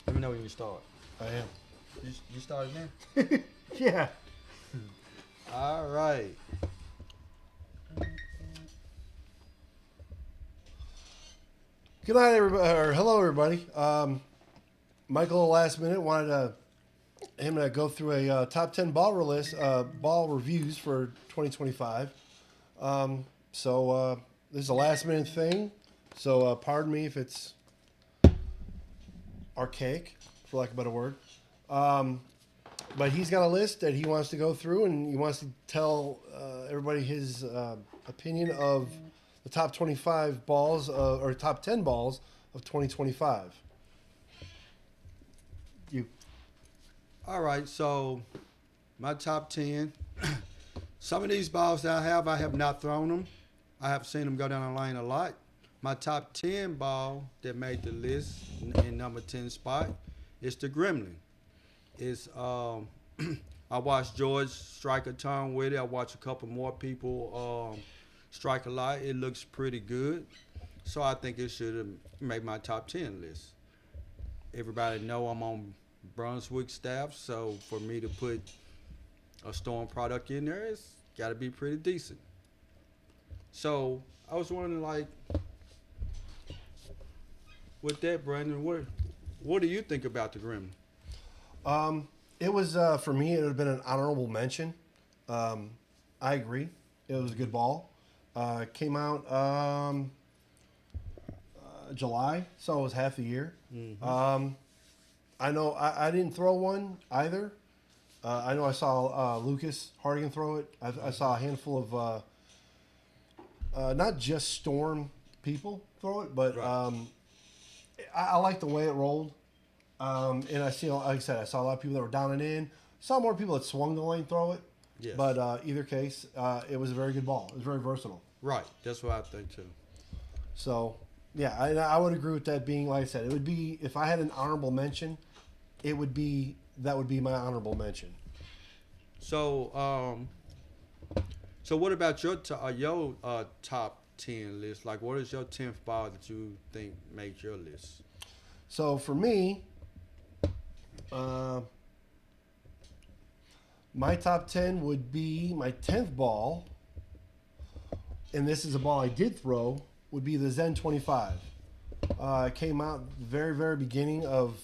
Let me know when you start. I am. You started now? Yeah. All right. Good night, everybody. Or hello, everybody. Michael, last minute, wanted him to go through a top 10 ball reviews for 2025. So this is a last minute thing. So pardon me if it's archaic, for lack of a better word. But he's got a list that he wants to go through, and he wants to tell everybody his opinion of the top 25 balls or top 10 balls of 2025. You. All right. So my top 10. Some of these balls that I have not thrown them. I have seen them go down the lane a lot. My top 10 ball that made the list in number 10 spot is the Gremlin. It's I watched George strike a ton with it. I watched a couple more people strike a lot. It looks pretty good. So I think it should have made my top 10 list. Everybody know I'm on Brunswick staff, so for me to put a Storm product in there, it's got to be pretty decent. So I was wondering, like, with that, Brandon, what do you think about the Gremlin? It was for me. It would have been an honorable mention. I agree. It was a good ball. Came out July, so it was half the year. Mm-hmm. I know I didn't throw one either. I know I saw Lucas Hardigan throw it. I saw a handful of not just Storm people throw it, but right. I like the way it rolled. And I see, like I said, I saw a lot of people that were down and in. Saw more people that swung the lane throw it. Yes. But either case, it was a very good ball. It was very versatile. Right. That's what I think too. So, yeah, I would agree with that being, like I said, it would be, if I had an honorable mention, that would be my honorable mention. So, so what about your top 10 list? Like, what is your 10th ball that you think made your list? So for me, my top 10 would be my 10th ball, and this is a ball I did throw, would be the Zen 25. It came out very, very beginning of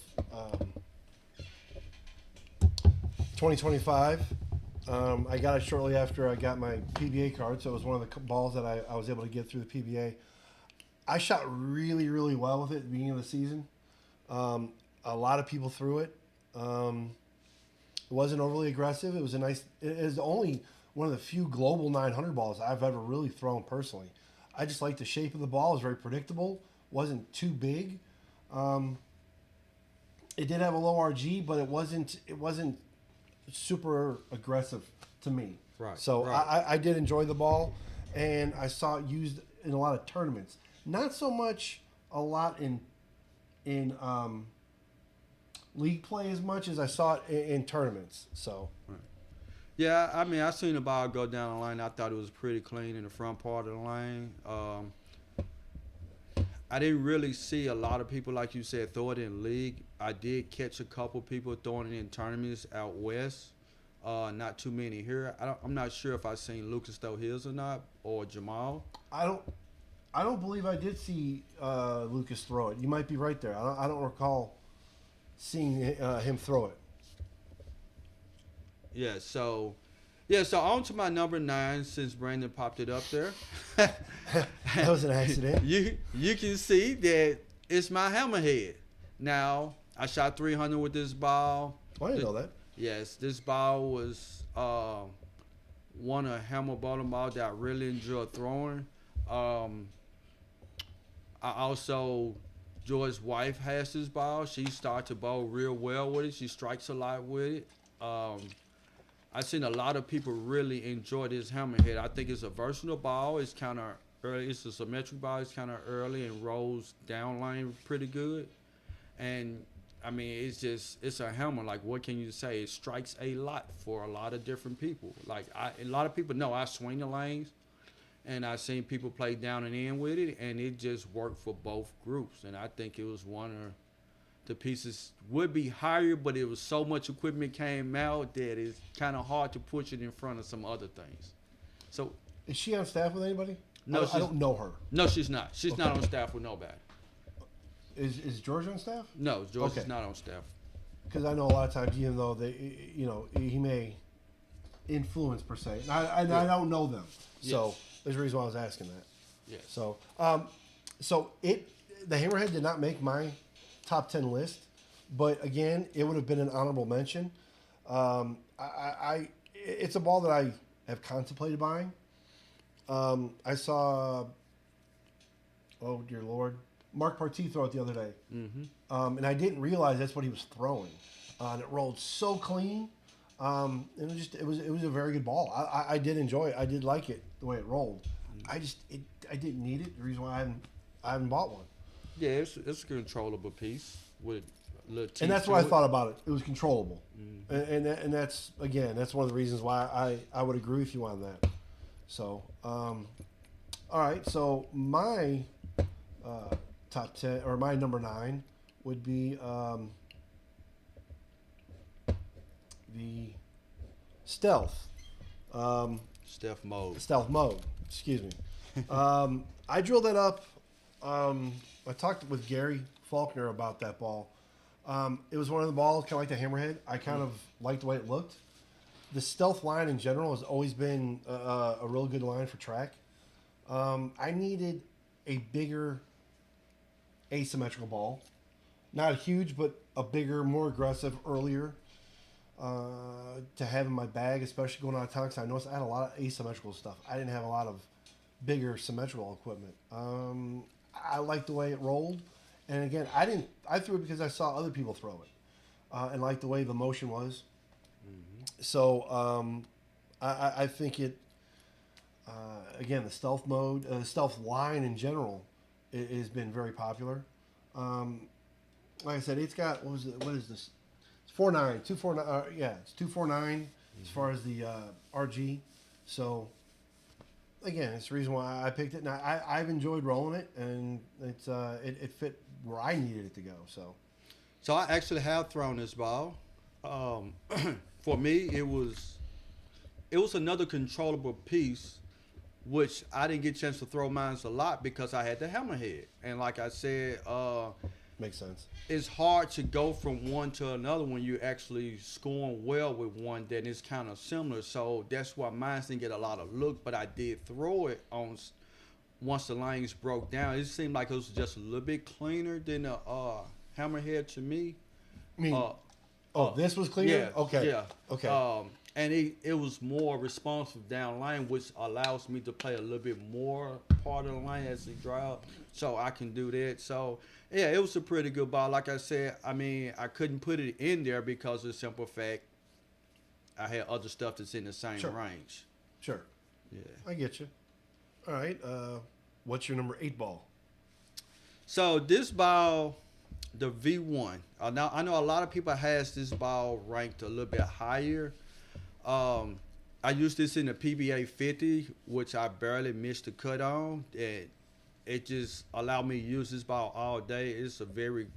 2025. I got it shortly after I got my PBA card, so it was one of the balls that I was able to get through the PBA. I shot really, really well with it at the beginning of the season. A lot of people threw it. It wasn't overly aggressive. It was it is only one of the few global 900 balls I've ever really thrown personally. I just liked the shape of the ball. It was very predictable. Wasn't too big. It did have a low RG, but it wasn't super aggressive to me. Right. So right. I did enjoy the ball, and I saw it used in a lot of tournaments. Not so much a lot in league play as much as I saw it in tournaments. So, right. Yeah, I mean, I seen the ball go down the lane. I thought it was pretty clean in the front part of the lane. I didn't really see a lot of people, like you said, throw it in league. I did catch a couple people throwing it in tournaments out west. Not too many here. I'm not sure if I seen Lucas throw his or not, or Jamal. I don't believe I did see Lucas throw it. You might be right there. I don't recall seeing him throw it. Yeah. So on to my number 9, since Brandon popped it up there. That was an accident. You can see that it's my hammerhead. Now, I shot 300 with this ball. I didn't know that. Yes, this ball was one of hammer bottom balls that I really enjoyed throwing. I also, Joy's wife has this ball. She started to bowl real well with it. She strikes a lot with it. I've seen a lot of people really enjoy this hammerhead. I think it's a versatile ball. It's kind of early. It's a symmetric ball. It's kind of early and rolls down lane pretty good. And I mean, it's a hammer. Like, what can you say? It strikes a lot for a lot of different people. Like, a lot of people know I swing the lanes, and I've seen people play down and in with it, and it just worked for both groups. And I think it was one of the pieces would be higher, but it was so much equipment came out that it's kind of hard to push it in front of some other things. So Is she on staff with anybody? No, I don't know her. No, she's not. She's Okay. not on staff with nobody. Is George on staff? No, George Okay. is not on staff. Because I know a lot of times, even though he may influence per se, and I don't know them, so Yes. there's a reason why I was asking that. Yes. So, the Hammerhead did not make my top 10 list, but again, it would have been an honorable mention. It's a ball that I have contemplated buying. I saw, oh dear Lord, Mark Partee throw it the other day, and I didn't realize that's what he was throwing. And it rolled so clean. And it was a very good ball. I did enjoy it. I did like it the way it rolled. I didn't need it. The reason why I haven't bought one. Yeah, it's a controllable piece with a little teeth And that's to what I it. thought about it. It was controllable, and that's that's one of the reasons why I would agree with you on that. So, all right. So my top 10 or my number 9 would be the stealth. Stealth mode. Stealth mode. Excuse me. I drilled that up. I talked with Gary Faulkner about that ball. It was one of the balls, kind of like the Hammerhead. I kind of liked the way it looked. The stealth line in general has always been a real good line for track. I needed a bigger asymmetrical ball. Not huge, but a bigger, more aggressive, earlier to have in my bag, especially going out of town, because I noticed I had a lot of asymmetrical stuff. I didn't have a lot of bigger symmetrical equipment. I liked the way it rolled. And again, I threw it because I saw other people throw it and liked the way the motion was. So I think it, again, the stealth mode, the stealth line in general has been very popular. Like I said, it's got, what is this? It's 4.9, 249. Yeah, it's 249 as far as the RG. So again, it's the reason why I picked it. And I've enjoyed rolling it, and it fit where I needed it to go. So I actually have thrown this ball. For me, it was another controllable piece, which I didn't get a chance to throw mine a lot because I had the hammerhead. And like I said, makes sense. It's hard to go from one to another when you're actually scoring well with one that is kind of similar. So that's why mine didn't get a lot of look, but I did throw it on once the lines broke down. It seemed like it was just a little bit cleaner than the hammerhead to me. I mean, this was cleaner? Yeah. Okay. Yeah. Okay. And it was more responsive down line, which allows me to play a little bit more part of the line as it drive, so I can do that. So, yeah, it was a pretty good ball. Like I said, I mean, I couldn't put it in there because of the simple fact I had other stuff that's in the same range. Sure. Yeah. I get you. All right. What's your number 8 ball? So this ball, the V1. Now I know a lot of people has this ball ranked a little bit higher. I used this in the PBA 50, which I barely missed the cut on. It just allowed me to use this ball all day. It's a very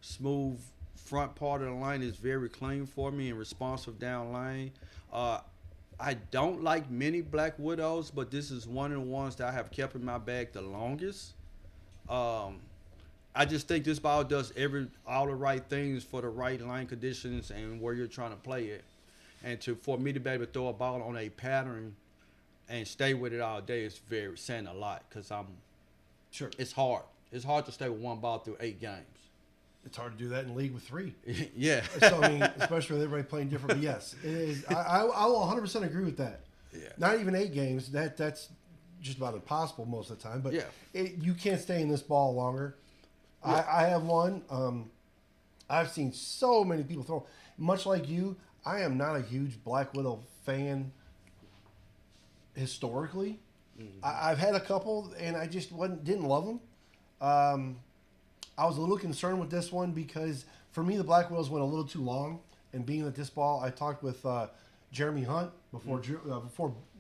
smooth front part of the line. It's very clean for me and responsive down line. I don't like many Black Widows, but this is one of the ones that I have kept in my bag the longest. I just think this ball does all the right things for the right line conditions and where you're trying to play it. And for me to be able to throw a ball on a pattern and stay with it all day is saying a lot, because Sure. it's hard. It's hard to stay with one ball through 8 games. It's hard to do that in league with 3. Yeah. So, I mean, especially with everybody playing different. But yes, it is. I will 100% agree with that. Yeah. Not even 8 games. That's just about impossible most of the time. But Yeah. you can't stay in this ball longer. Yeah. I have one. I've seen so many people throw. Much like you, I am not a huge Black Widow fan historically. Mm-hmm. I've had a couple, and I just didn't love them. I was a little concerned with this one because, for me, the Black Widows went a little too long. And being that this ball, I talked with Jeremy Hunt before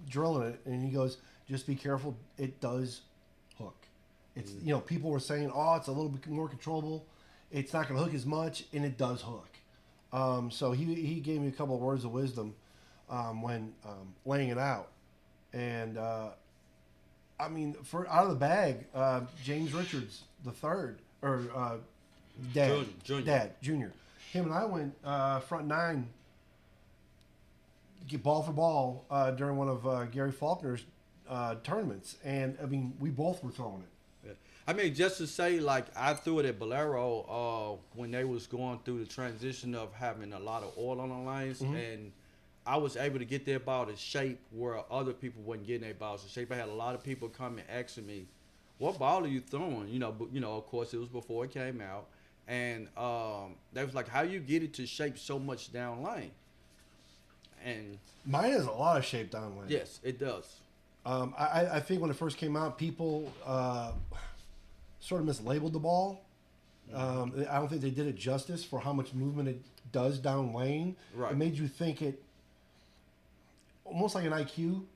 drilling it, and he goes, just be careful. It does hook. It's people were saying, oh, it's a little bit more controllable. it's not going to hook as much, and it does hook. So he gave me a couple of words of wisdom when laying it out. And, I mean, for out of the bag, James Richards the third, or Junior. Him and I went front nine, get ball for ball during one of Gary Faulkner's tournaments, and I mean we both were throwing it. Yeah. I mean, just to say, like I threw it at Bolero when they was going through the transition of having a lot of oil on the lines, and I was able to get their ball to shape where other people wasn't getting their balls to shape. I had a lot of people coming asking me, "What ball are you throwing?" Of course, it was before it came out. And they was like, how you get it to shape so much down lane? And mine has a lot of shape down lane. Yes, it does. I think when it first came out, people sort of mislabeled the ball. I don't think they did it justice for how much movement it does down lane. Right. It made you think it almost like an IQ.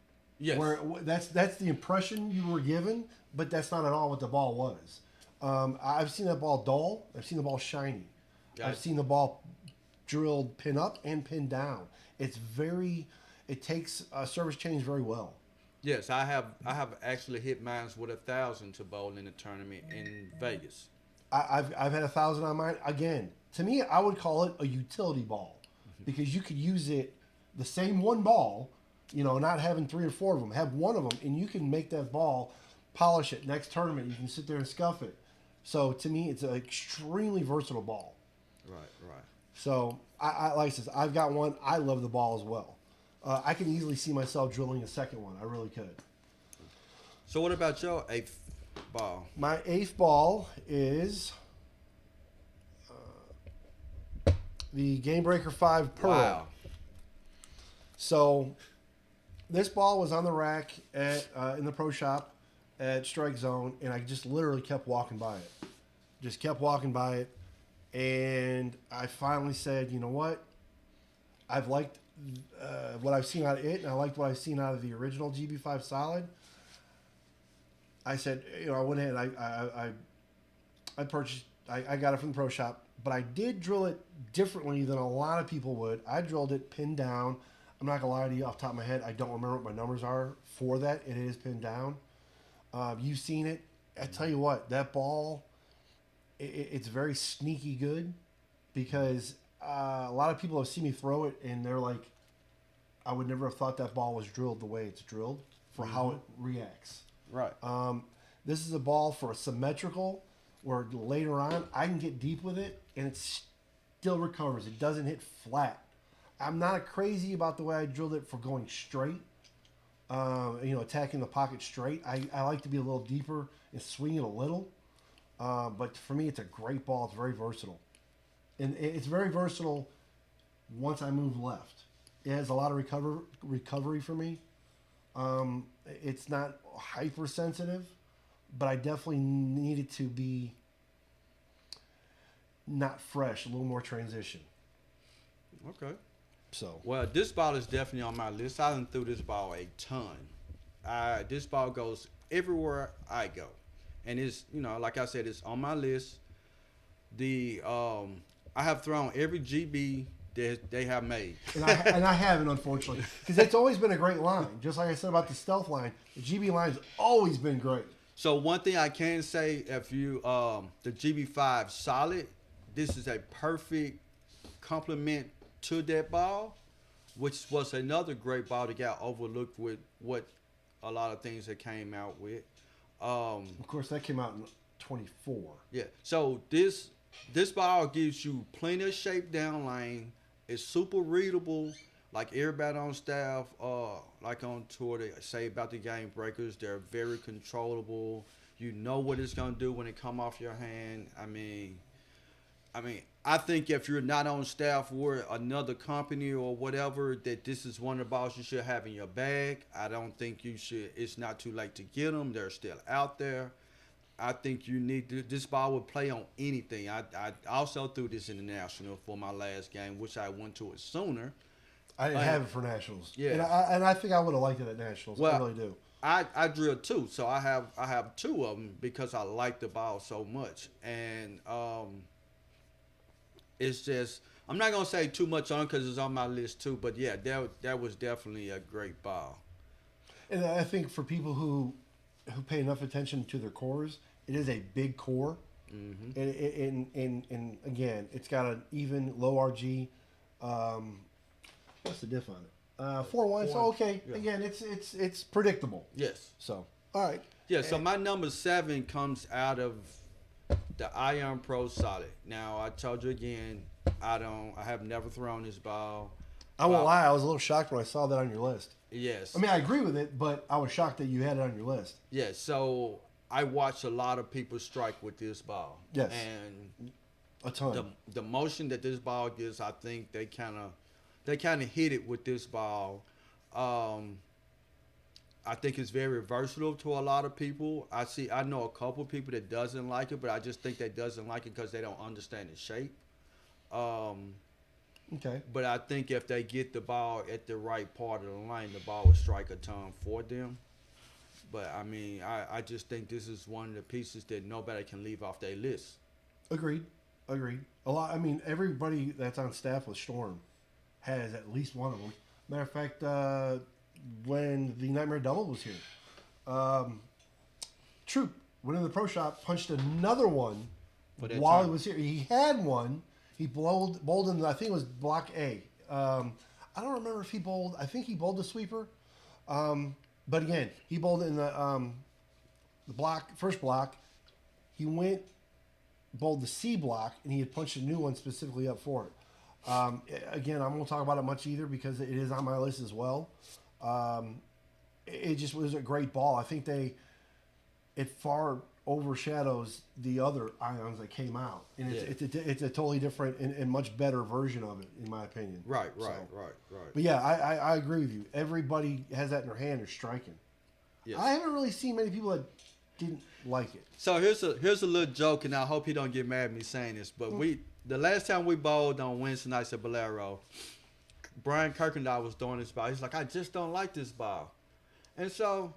Yes. Where that's the impression you were given, but that's not at all what the ball was. I've seen that ball dull. I've seen the ball shiny. I've seen the ball drilled pin up and pin down. It takes a service change very well. Yes, I have actually hit mines with 1,000 to bowl in a tournament in Vegas. I've had 1,000 on mine. Again, to me, I would call it a utility ball because you could use it, the same one ball, not having 3 or 4 of them. Have one of them, and you can make that ball, polish it. Next tournament, you can sit there and scuff it. So to me, it's an extremely versatile ball. Right. So I like this. I've got one. I love the ball as well. I can easily see myself drilling a second one. I really could. So what about your 8th ball? My 8th ball is the Game Breaker 5 Pearl. Wow. So this ball was on the rack at in the pro shop at Strike Zone, and I just literally kept walking by it. And I finally said, you know what? I've liked what I've seen out of it, and I liked what I've seen out of the original GB5 Solid. I said, I went ahead and I purchased, I got it from the pro shop, but I did drill it differently than a lot of people would. I drilled it pinned down. I'm not going to lie to you off the top of my head. I don't remember what my numbers are for that. It is pinned down. You've seen it. I tell you what, that ball, it's very sneaky good because a lot of people have seen me throw it and they're like, I would never have thought that ball was drilled the way it's drilled for how it reacts. Right. This is a ball for a symmetrical where later on I can get deep with it and it still recovers. It doesn't hit flat. I'm not crazy about the way I drilled it for going straight. Attacking the pocket straight. I like to be a little deeper and swing it a little. But for me, it's a great ball. It's very versatile. And it's very versatile once I move left. It has a lot of recovery for me. It's not hypersensitive, but I definitely need it to be not fresh, a little more transition. Okay. So. Well, this ball is definitely on my list. I done threw this ball a ton. This ball goes everywhere I go. And it's, like I said, it's on my list. I have thrown every GB that they have made. And I haven't, unfortunately. Because it's always been a great line. Just like I said about the Stealth line, the GB line's always been great. So one thing I can say, if you, the GB5 Solid, this is a perfect complement to that ball, which was another great ball that got overlooked with what a lot of things that came out with. Of course, that came out in 24. Yeah. So this ball gives you plenty of shape down lane. It's super readable. Like everybody on staff, like on tour, they say about the Game Breakers, they're very controllable. You know what it's gonna do when it come off your hand. I mean, I think if you're not on staff with another company or whatever, that this is one of the balls you should have in your bag. I don't think you should. It's not too late to get them. They're still out there. I think you need to, this ball would play on anything. I also threw this in the National for my last game, which I went to it sooner. I didn't have it for Nationals. Yeah. And I think I would have liked it at Nationals. Well, I really do. I drilled 2, so I have 2 of them because I like the ball so much. And it's just I'm not gonna say too much on because it's on my list too. But yeah, that was definitely a great ball. And I think for people who pay enough attention to their cores, it is a big core. Mm-hmm. And again, it's got an even low RG. What's the diff on it? 4.1. So okay, yeah. Again, it's predictable. Yes. So all right. Yeah. So my number 7 comes out of the Ion Pro Solid. Now I told you again, I have never thrown this ball. I won't lie, I was a little shocked when I saw that on your list. Yes. I mean, I agree with it, but I was shocked that you had it on your list. Yes. So I watch a lot of people strike with this ball. Yes. And a ton. The motion that this ball gives, I think they kind of hit it with this ball. I think it's very versatile to a lot of people. I know a couple people that doesn't like it, but I just think they doesn't like it because they don't understand its shape. Okay. But I think if they get the ball at the right part of the lane, the ball will strike a ton for them. But I mean, I just think this is one of the pieces that nobody can leave off their list. Agreed. A lot. I mean, everybody that's on staff with Storm has at least one of them. Matter of fact, when the Nightmare Double was here, Troop went in the pro shop, punched another one while he was here. He had one. He bowled in, I think it was block A. I don't remember if he bowled. I think he bowled the sweeper. But again, he bowled in the first block. He bowled the C block, and he had punched a new one specifically up for it. Again, I won't talk about it much either because it is on my list as well. It just was a great ball. I think it far overshadows the other ions that came out, and it's a totally different and much better version of it, in my opinion. Right. But yeah, I agree with you. Everybody has that in their hand. They're striking. Yes. I haven't really seen many people that didn't like it. So here's a little joke, and I hope he don't get mad at me saying this, but the last time we bowled on Wednesday nights at Bolero, Brian Kirkendall was throwing this ball. He's like, I just don't like this ball. And so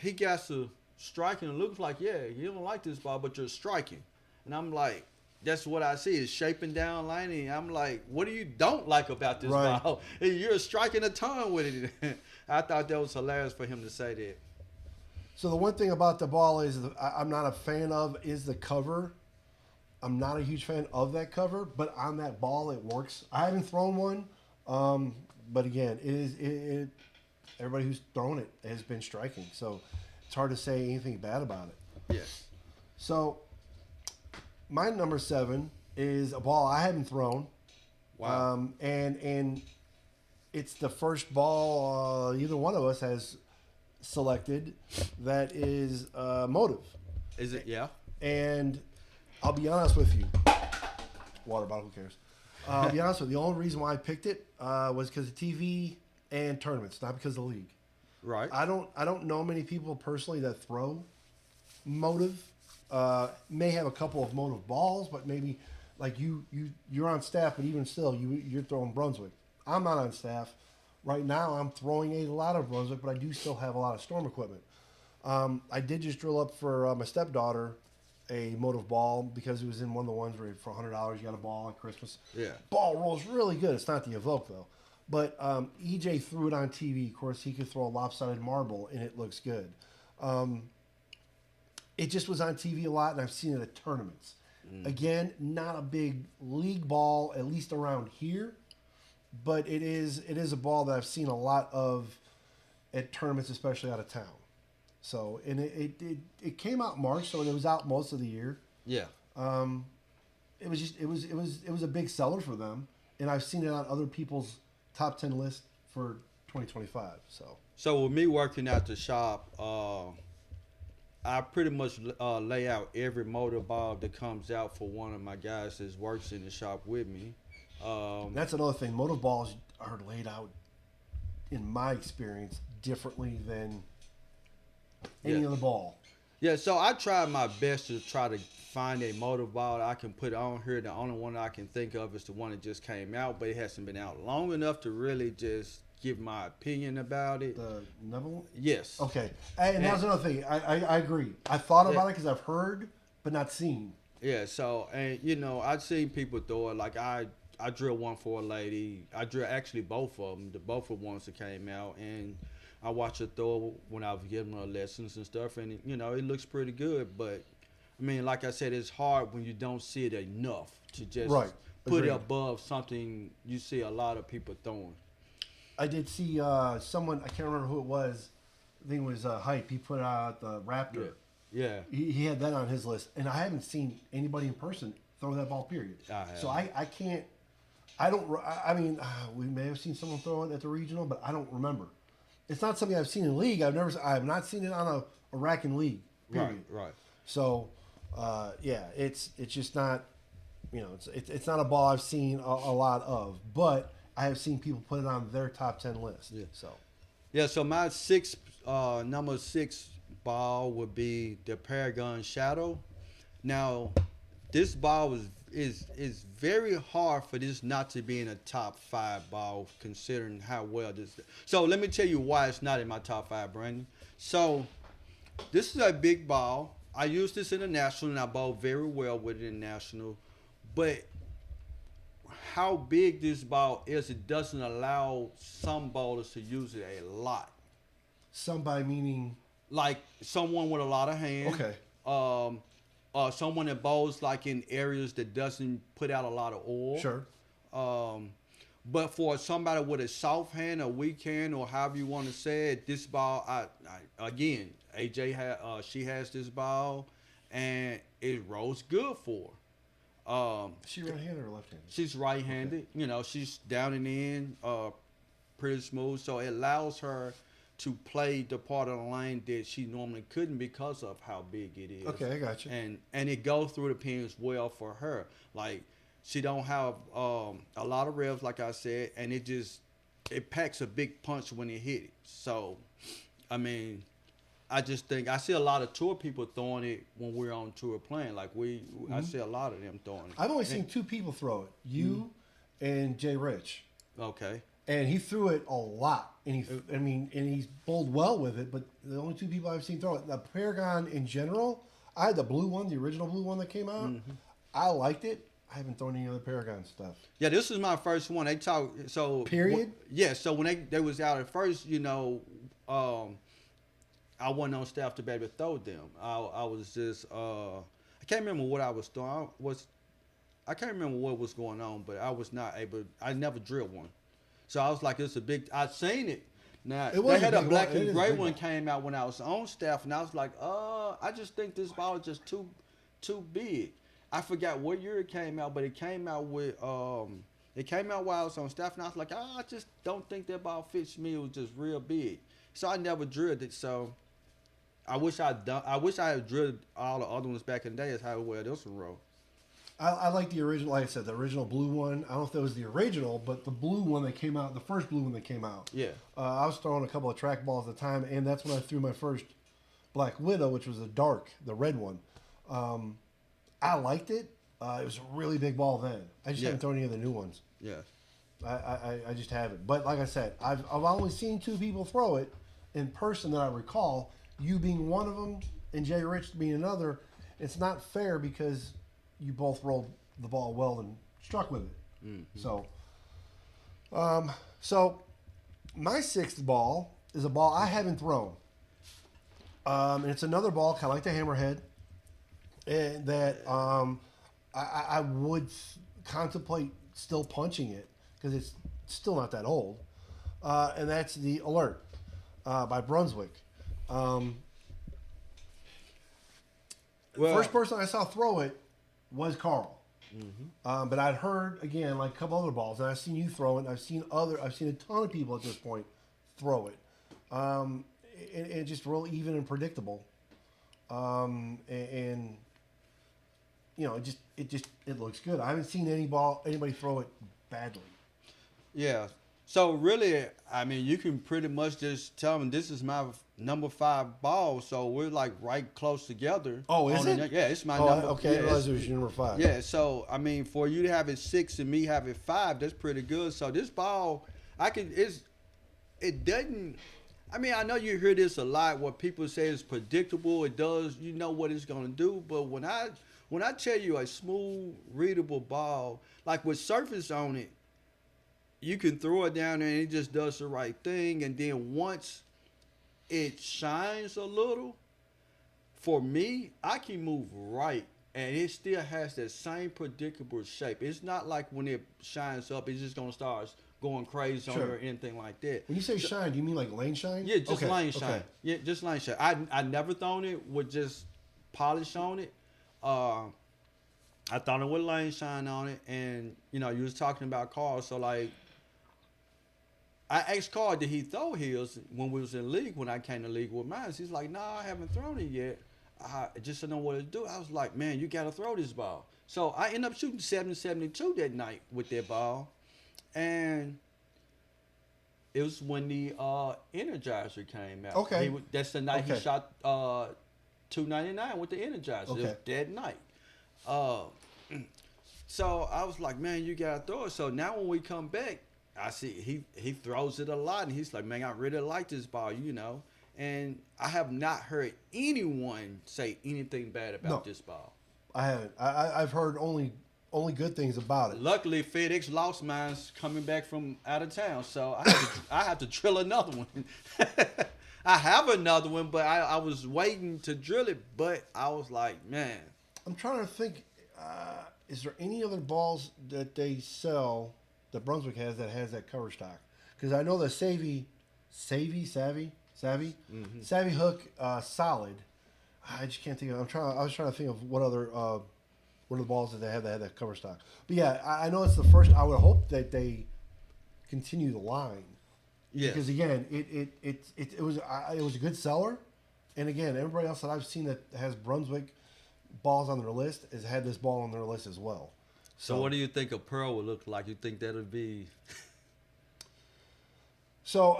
he got to striking, and Luke's like, yeah, you don't like this ball, but you're striking. And I'm like, that's what I see, is shaping down lane. And I'm like, what do you don't like about this ball? You're striking a ton with it. I thought that was hilarious for him to say that. So the one thing about the ball is I'm not a fan of is the cover. I'm not a huge fan of that cover, but on that ball it works. I haven't thrown one, but again, everybody who's thrown it has been striking. So it's hard to say anything bad about it. Yes. So my number 7 is a ball I haven't thrown. Wow. And it's the first ball either one of us has selected that is motive. Is it? Yeah. And I'll be honest with you. Water bottle, who cares? I'll be honest with you. The only reason why I picked it was because of TV and tournaments, not because of the league. Right. I don't know many people personally that throw motive. May have a couple of motive balls, but maybe like you're on staff, but even still you're throwing Brunswick. I'm not on staff. Right now I'm throwing a lot of Brunswick, but I do still have a lot of Storm equipment. I did just drill up for my stepdaughter a motive ball because it was in one of the ones where for $100 you got a ball at Christmas. Yeah. Ball rolls really good. It's not the Evoke though. But EJ threw it on TV. Of course, he could throw a lopsided marble, and it looks good. It just was on TV a lot, and I've seen it at tournaments. Again, not a big league ball, at least around here, but it is a ball that I've seen a lot of at tournaments, especially out of town. So, and it came out in March, so it was out most of the year. Yeah. It was a big seller for them, and I've seen it on other people's top 10 list for 2025. So with me working at the shop, I pretty much lay out every motor ball that comes out for one of my guys that works in the shop with me. That's another thing. Motive balls are laid out, in my experience, differently than any other ball. Yeah, so I tried my best to try to find a motive ball I can put on here. The only one I can think of is the one that just came out, but it hasn't been out long enough to really just give my opinion about it. The Neville? Yes. Okay. And that's another thing. I agree. I thought about it because I've heard but not seen. Yeah, so and I've seen people throw it. Like I drilled one for a lady. I drilled actually both of them. The both of ones that came out, and I watched her throw it when I was giving her lessons and stuff, and it looks pretty good. But I mean, like I said, it's hard when you don't see it enough to just Right. put it Agreed. above something you see a lot of people throwing. I did see someone, I can't remember who it was. I think it was Hype. He put out the Raptor. Yeah. He had that on his list. And I haven't seen anybody in person throw that ball, period. So I can't, I mean, we may have seen someone throw it at the regional, but I don't remember. It's not something I've seen in league. I have not seen it on a rack in league, period. Right. So, yeah, it's just not, it's not a ball I've seen a lot of, but I have seen people put it on their top 10 list. Yeah. So, Yeah, so my number 6 ball would be the Paragon Shadow. Now, this ball is very hard for this not to be in a top 5 ball, considering how well this. So let me tell you why it's not in my top 5, Brandon. So this is a big ball. I used this in the national, and I bowled very well with it in national. But how big this ball is, it doesn't allow some bowlers to use it a lot. somebody meaning Like someone with a lot of hand. okay, Someone that bowls like in areas that doesn't put out a lot of oil. sure, But for somebody with a soft hand, a weak hand, or however you want to say it, this ball, again, AJ she has this ball, and it rolls good for her. is she right-handed or left-handed? She's right-handed. Okay. She's down and in, pretty smooth. So it allows her to play the part of the lane that she normally couldn't because of how big it is. Okay, I got you. And it goes through the pins well for her. Like, she don't have a lot of revs, like I said, and it packs a big punch when it hit it. So, I mean, I just think I see a lot of tour people throwing it when we're on tour playing. Like I see a lot of them throwing it. I've only seen two people throw it, you and Jay Rich. Okay. And he threw it a lot, and he's bowled well with it. But the only two people I've seen throw it, the Paragon in general, I had the blue one, the original blue one that came out. Mm-hmm. I liked it. I haven't thrown any other Paragon stuff. Yeah, this is my first one. They talk so Period? Yeah, so when they was out at first, I wasn't on staff to be able to throw them. I was just I can't remember what I was throwing. I can't remember what was going on, but I was not able. I never drilled one, so I was like, "It's a big." I seen it. Now It was they had a a big black one. It and is a gray big one one. came out when I was on staff, and I was like, I just think this ball is just too big." I forgot what year it came out, but it came out with it came out while I was on staff, and I was like, I just don't think that ball fits me. It was just real big, so I never drilled it. So I wish I had drilled all the other ones back in the day. Is how well this one roll. I like the original, like I said, the original blue one. I don't know if that was the original, but the blue one that came out, the first blue one that came out. Yeah. I was throwing a couple of track balls at the time, and that's when I threw my first Black Widow, which was the red one. I liked it. It was a really big ball then. I just haven't thrown any of the new ones. Yeah. I just haven't. But like I said, I've only seen two people throw it in person that I recall. You being one of them, and Jay Rich being another. It's not fair because you both rolled the ball well and struck with it. Mm-hmm. So my sixth ball is a ball I haven't thrown. And it's another ball, kind of like the hammerhead, and that I would contemplate still punching it because it's still not that old. And that's the Alert by Brunswick. First person I saw throw it was Carl. Mm-hmm. But I'd heard, again, like a couple other balls, and I've seen you throw it, and I've seen a ton of people at this point throw it. And just real even and predictable. And it looks good. I haven't seen anybody throw it badly. Yeah. So really, I mean, you can pretty much just tell them this is my number 5 ball. So we're like right close together. Oh, is it? Yeah, it's my number. Okay, yeah, I realized it was your number 5. Yeah. So I mean, for you to have it 6 and me have it 5, that's pretty good. So this ball, it doesn't. I mean, I know you hear this a lot. What people say is predictable. It does. You know what it's gonna do. But when When I tell you a smooth, readable ball, like with surface on it, you can throw it down there and it just does the right thing. And then once it shines a little, for me, I can move right and it still has that same predictable shape. It's not like when it shines up, it's just gonna start going crazy on you or anything like that. When you say shine, do you mean like lane shine? Yeah, just lane shine. Yeah, just lane shine. I never thrown it with just polish on it. I thought it with lane shine on it, and you know, you was talking about cars, so like, I asked Carl, did he throw his when we was in league? When I came to league with mine, he's like, nah, I haven't thrown it yet. I just didn't know what to do. I was like, man, you gotta throw this ball. So I ended up shooting 772 that night with that ball, and it was when the Energizer came out. Okay. That's the night he shot 299 with the Energizer. Okay. It was that night. So I was like, man, you gotta throw it. So now when we come back, I see he throws it a lot, and he's like, man, I really like this ball, you know. And I have not heard anyone say anything bad about this ball. I haven't. I've heard only good things about it. Luckily, FedEx lost mine coming back from out of town, so I have to drill another one. I have another one, but I was waiting to drill it, but I was like, man. I'm trying to think. Is there any other balls that they sell that Brunswick has that cover stock? Because I know the Savvy Hook Solid. I just can't think of. I was trying to think of what are the balls that they have that had that cover stock. But yeah, I know it's the first. I would hope that they continue the line. Yes. Because again, it was a good seller, and again, everybody else that I've seen that has Brunswick balls on their list has had this ball on their list as well. So what do you think a Pearl would look like? You think that would be? So,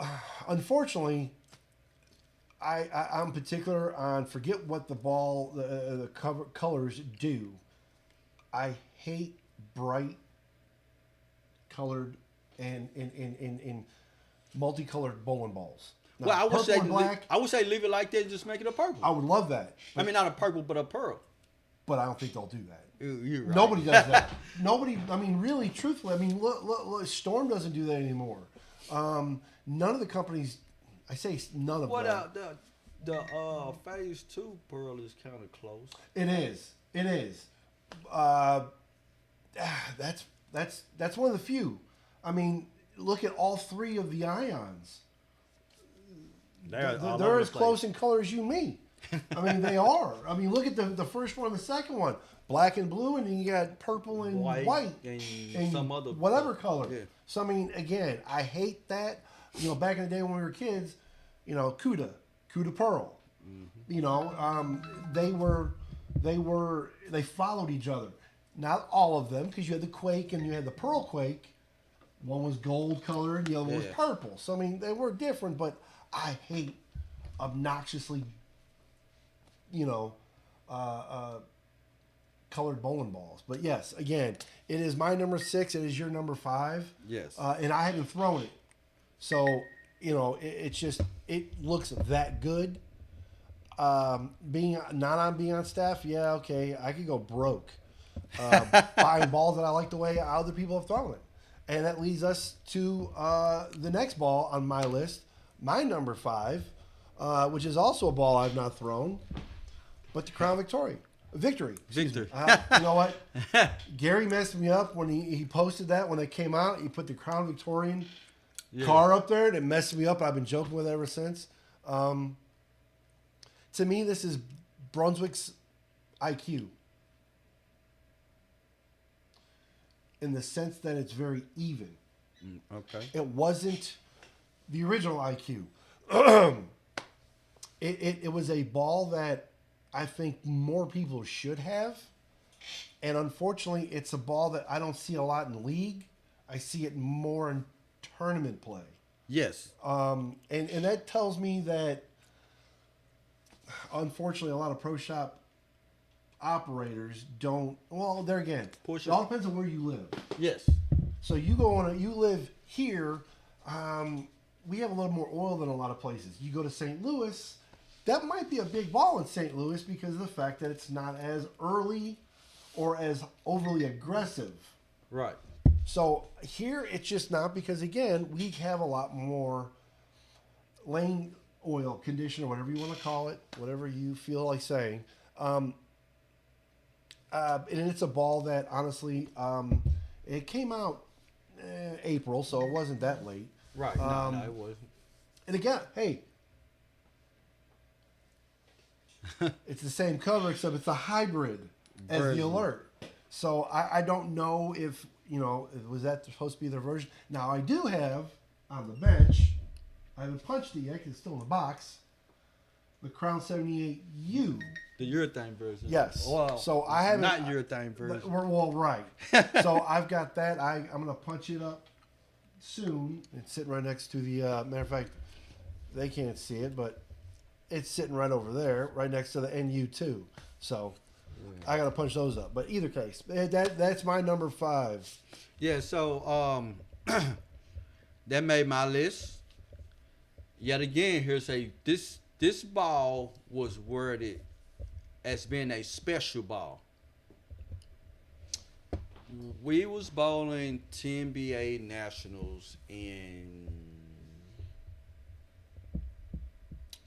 unfortunately, I'm particular on forget what the ball the colors do. I hate bright colored and in multicolored bowling balls. Now, Well, I would say leave it like that and just make it a purple. I would love that. I mean, not a purple, but a pearl. But I don't think they'll do that. You're right. Nobody does that. Nobody. I mean, really, truthfully, I mean, look, Storm doesn't do that anymore. None of the companies. I say none of them. The phase 2 pearl is kind of close. It is. It is. That's one of the few. I mean, look at all three of the ions. They're as close in color as you and me. I mean, they are. I mean, look at the first one and the second one. Black and blue, and then you got purple and white and some other whatever color. Yeah. So, I mean, again, I hate that. You know, back in the day when we were kids, you know, Cuda Pearl. Mm-hmm. You know, they followed each other. Not all of them, because you had the Quake and you had the Pearl Quake. One was gold colored, the other one was purple. So, I mean, they were different, but I hate obnoxiously, colored bowling balls. But yes, again, it is my number 6. It is your number 5. Yes. And I haven't thrown it. So, it looks that good. Being on staff, yeah, okay, I could go broke. Buying balls that I like the way other people have thrown it. And that leads us to the next ball on my list, my number 5, which is also a ball I've not thrown, but the Crown Victory. Victory. You know what? Gary messed me up when he posted that when it came out. He put the Crown Victorian car up there. It messed me up. I've been joking with it ever since. To me, this is Brunswick's IQ. In the sense that it's very even. Okay. It wasn't the original IQ. It was a ball that I think more people should have. And unfortunately, it's a ball that I don't see a lot in league. I see it more in tournament play. Yes. And that tells me that, unfortunately, a lot of pro shop operators don't. Well, there again, it all depends on where you live. Yes. So you live here. We have a little more oil than a lot of places. You go to St. Louis, that might be a big ball in St. Louis because of the fact that it's not as early or as overly aggressive. Right. So here it's just not, because again, we have a lot more lane oil, conditioner, whatever you want to call it, whatever you feel like saying. And it's a ball that honestly, it came out April, so it wasn't that late. Right. No, it wasn't. And again, hey, it's the same cover except it's a hybrid as the Alert. So I don't know if, was that supposed to be their version? Now I do have on the bench, I haven't punched it yet because it's still in the box, the Crown 78U. The urethane version. Yes. Well, so I haven't. Not urethane version. Well, right. So I've got that. I'm going to punch it up soon. It's sitting right next to the, matter of fact, they can't see it, but it's sitting right over there, right next to the NU2. So I got to punch those up. But either case, that's my number 5. Yeah, so that made my list. Yet again, here's this ball was worded as being a special ball. We was bowling TNBA Nationals in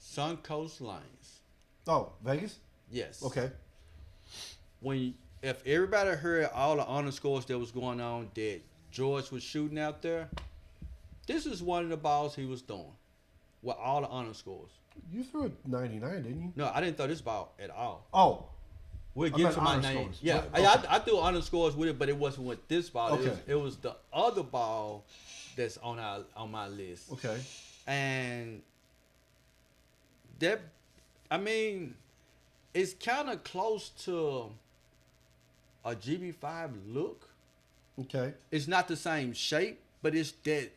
Suncoast Lanes. Oh, Vegas? Yes. Okay. If everybody heard all the honor scores that was going on that George was shooting out there, this is one of the balls he was throwing with all the honor scores. You threw a 99, didn't you? No, I didn't throw this ball at all. Oh. We'll get to my honor name. scores. Yeah, Okay. I threw honor scores with it, but it wasn't with this ball. Okay. It was the other ball that's on my list. Okay. And that, I mean, it's kind of close to a GB5 look. Okay. It's not the same shape, but it's that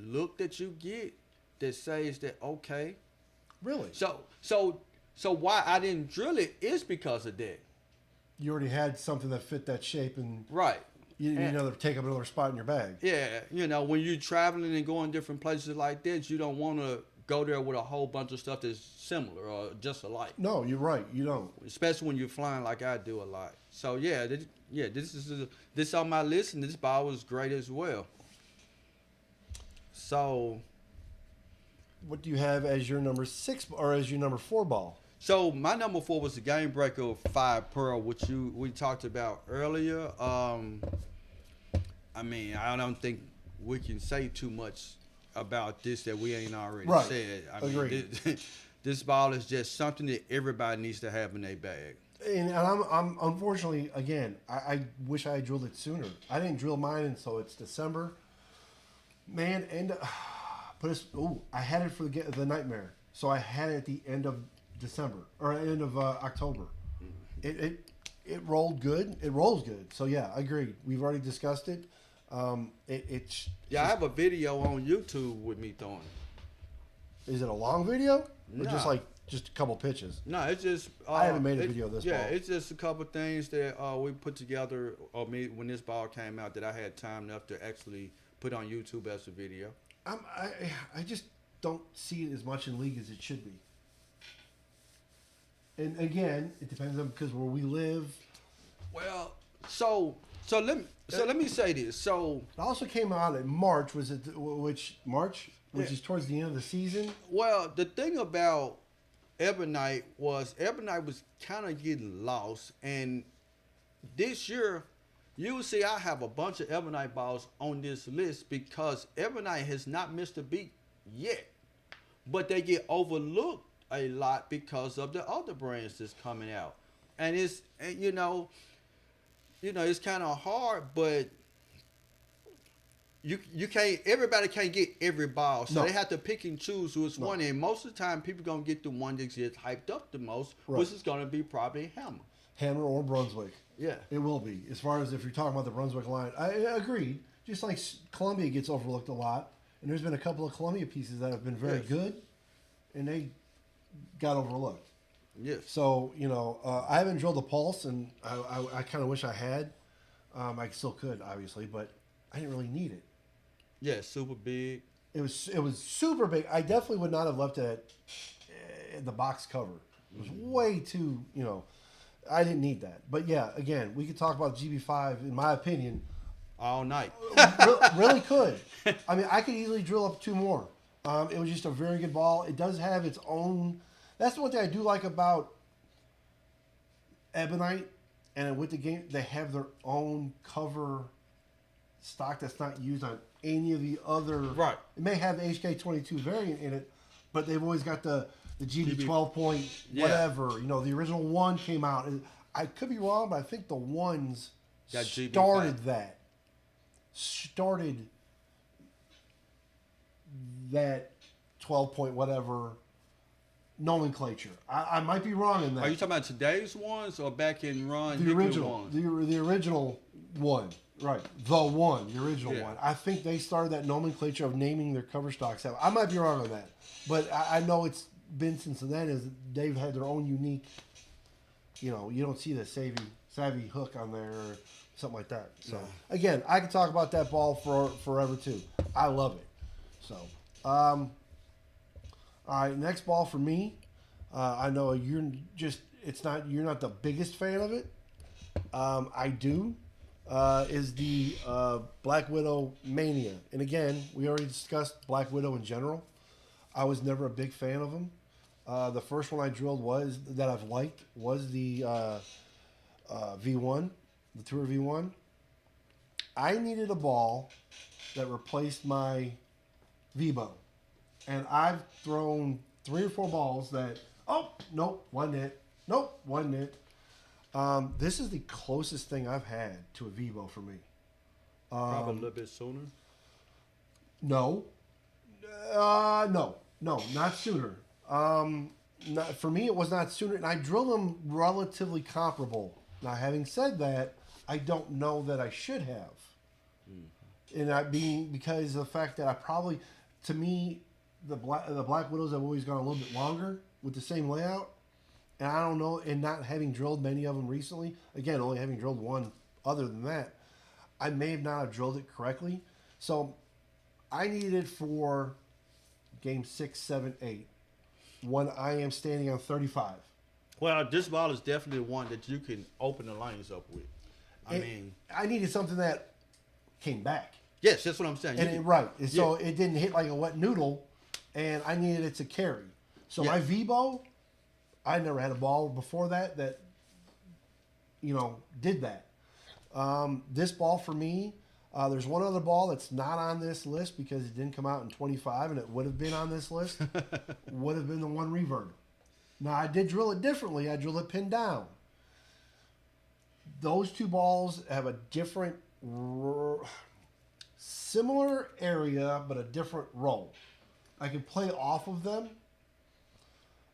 look that you get that says that, okay. Really? So why I didn't drill it is because of that. You already had something that fit that shape, and Right. you know, take up another spot in your bag. Yeah, when you're traveling and going different places like this, you don't want to go there with a whole bunch of stuff that's similar or just alike. No, you're right. You don't. Especially when you're flying like I do a lot. So this is on my list, and this ball was great as well. So, What do you have as your number 6 or as your number 4 ball? so my number 4 was the Game Breaker 5 Pearl, which we talked about earlier. I mean, I don't think we can say too much about this that we ain't already Right. said. I Agreed. mean, this ball is just something that everybody needs to have in their bag. And I'm unfortunately, again, I wish I had drilled it sooner. I didn't drill mine until it's December. Man, and I had it for the Nightmare, so I had it at the end of December or end of October. It rolled good. It rolls good. So yeah, I agree. We've already discussed it. I have a video on YouTube with me throwing. Is it a long video or Nah. just a couple pitches? No, it's just I haven't made a video of this Yeah, ball. it's just a couple things that we put together, or me when this ball came out, that I had time enough to actually put on YouTube as a video. I just don't see it as much in league as it should be. And again, it depends on because where we live. Well, so let me say this. So It also came out in March. Was it March? Which Yeah. is towards the end of the season. well, the thing about Ebonite was kind of getting lost, and this year you will see I have a bunch of Ebonite balls on this list because Ebonite has not missed a beat yet, but they get overlooked a lot because of the other brands that's coming out, and it's it's kind of hard, but you can't. Everybody can't get every ball, so No. they have to pick and choose who's one. And most of the time, people gonna get the one that gets hyped up the most, Right. which is gonna be probably Hammer. Hammer or Brunswick. Yeah. It will be. As far as if you're talking about the Brunswick line, I agree. Just like Columbia gets overlooked a lot, and there's been a couple of Columbia pieces that have been very Yes. good, and they got overlooked. Yes. So I haven't drilled the pulse, and I kind of wish I had. I still could, obviously, but I didn't really need it. Yeah. Super big. It was super big. I definitely would not have left it at the box cover. It was way too, I didn't need that. But yeah, again, we could talk about GB5. In my opinion, all night. really could. I mean, I could easily drill up 2 more. It was just a very good ball. It does have its own. That's the one thing I do like about Ebonite, and with the game, they have their own cover stock that's not used on any of the other. Right. It may have the HK22 variant in it, but they've always got the GB 12 point whatever. You know, the original one came out. And I could be wrong, but I think the ones started that. Started that 12 point whatever nomenclature. I might be wrong in that. Are you talking about today's ones or back in Ron? The original, the original one, right? The original one. I think they started that nomenclature of naming their cover stocks. I might be wrong on that, but I know it's been since then. Is they've had their own unique. You know, you don't see the savvy hook on there or something like that. So again, I could talk about that ball for forever too. I love it. So, all right, next ball for me. I know you're not the biggest fan of it. I do. Is the Black Widow Mania. And again, we already discussed Black Widow in general. I was never a big fan of them. The first one I drilled that I've liked was the V1, the Tour V1. I needed a ball that replaced my VBO. And I've thrown 3 or 4 balls that, nope, wasn't it. Nope, wasn't it. This is the closest thing I've had to a VBO for me. Probably a little bit sooner. No, not sooner. For me, it was not sooner, and I drilled them relatively comparable. Now, having said that, I don't know that I should have. And because of the fact that I probably, to me, the Black Widows have always gone a little bit longer with the same layout. And I don't know, and not having drilled many of them recently, again, only having drilled one other than that, I may not have drilled it correctly. So I needed it for game 6, 7, 8, when I am standing on 35. Well, this ball is definitely one that you can open the lanes up with. I needed something that came back. Yes, that's what I'm saying. So it didn't hit like a wet noodle, and I needed it to carry. So my VBO, I never had a ball before that did that. This ball for me, there's one other ball that's not on this list because it didn't come out in 25, and it would have been on this list. Would have been the one reverb. Now, I did drill it differently. I drilled it pinned down. Those 2 balls have a different, similar area, but a different role. I can play off of them,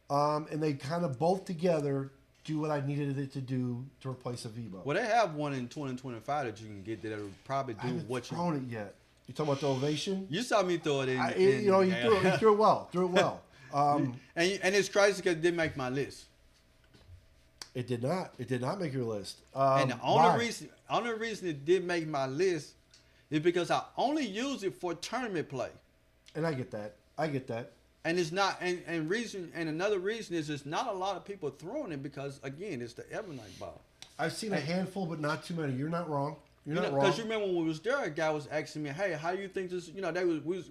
and they kind of both together do what I needed it to do to replace a VBO. Well, they have one in 2025 that you can get that will probably do what you... I haven't thrown it yet. You talking about the Ovation? You saw me throw it in. You threw it well. And it's crazy because it didn't make my list. It did not. It did not make your list. And the only reason it did make my list is because I only use it for tournament play. And I get that. And it's not, and another reason is there's not a lot of people throwing it because, again, it's the Ebonite ball. I've seen a handful, but not too many. You're not wrong. Because you remember when we was there, a guy was asking me, hey, how do you think this,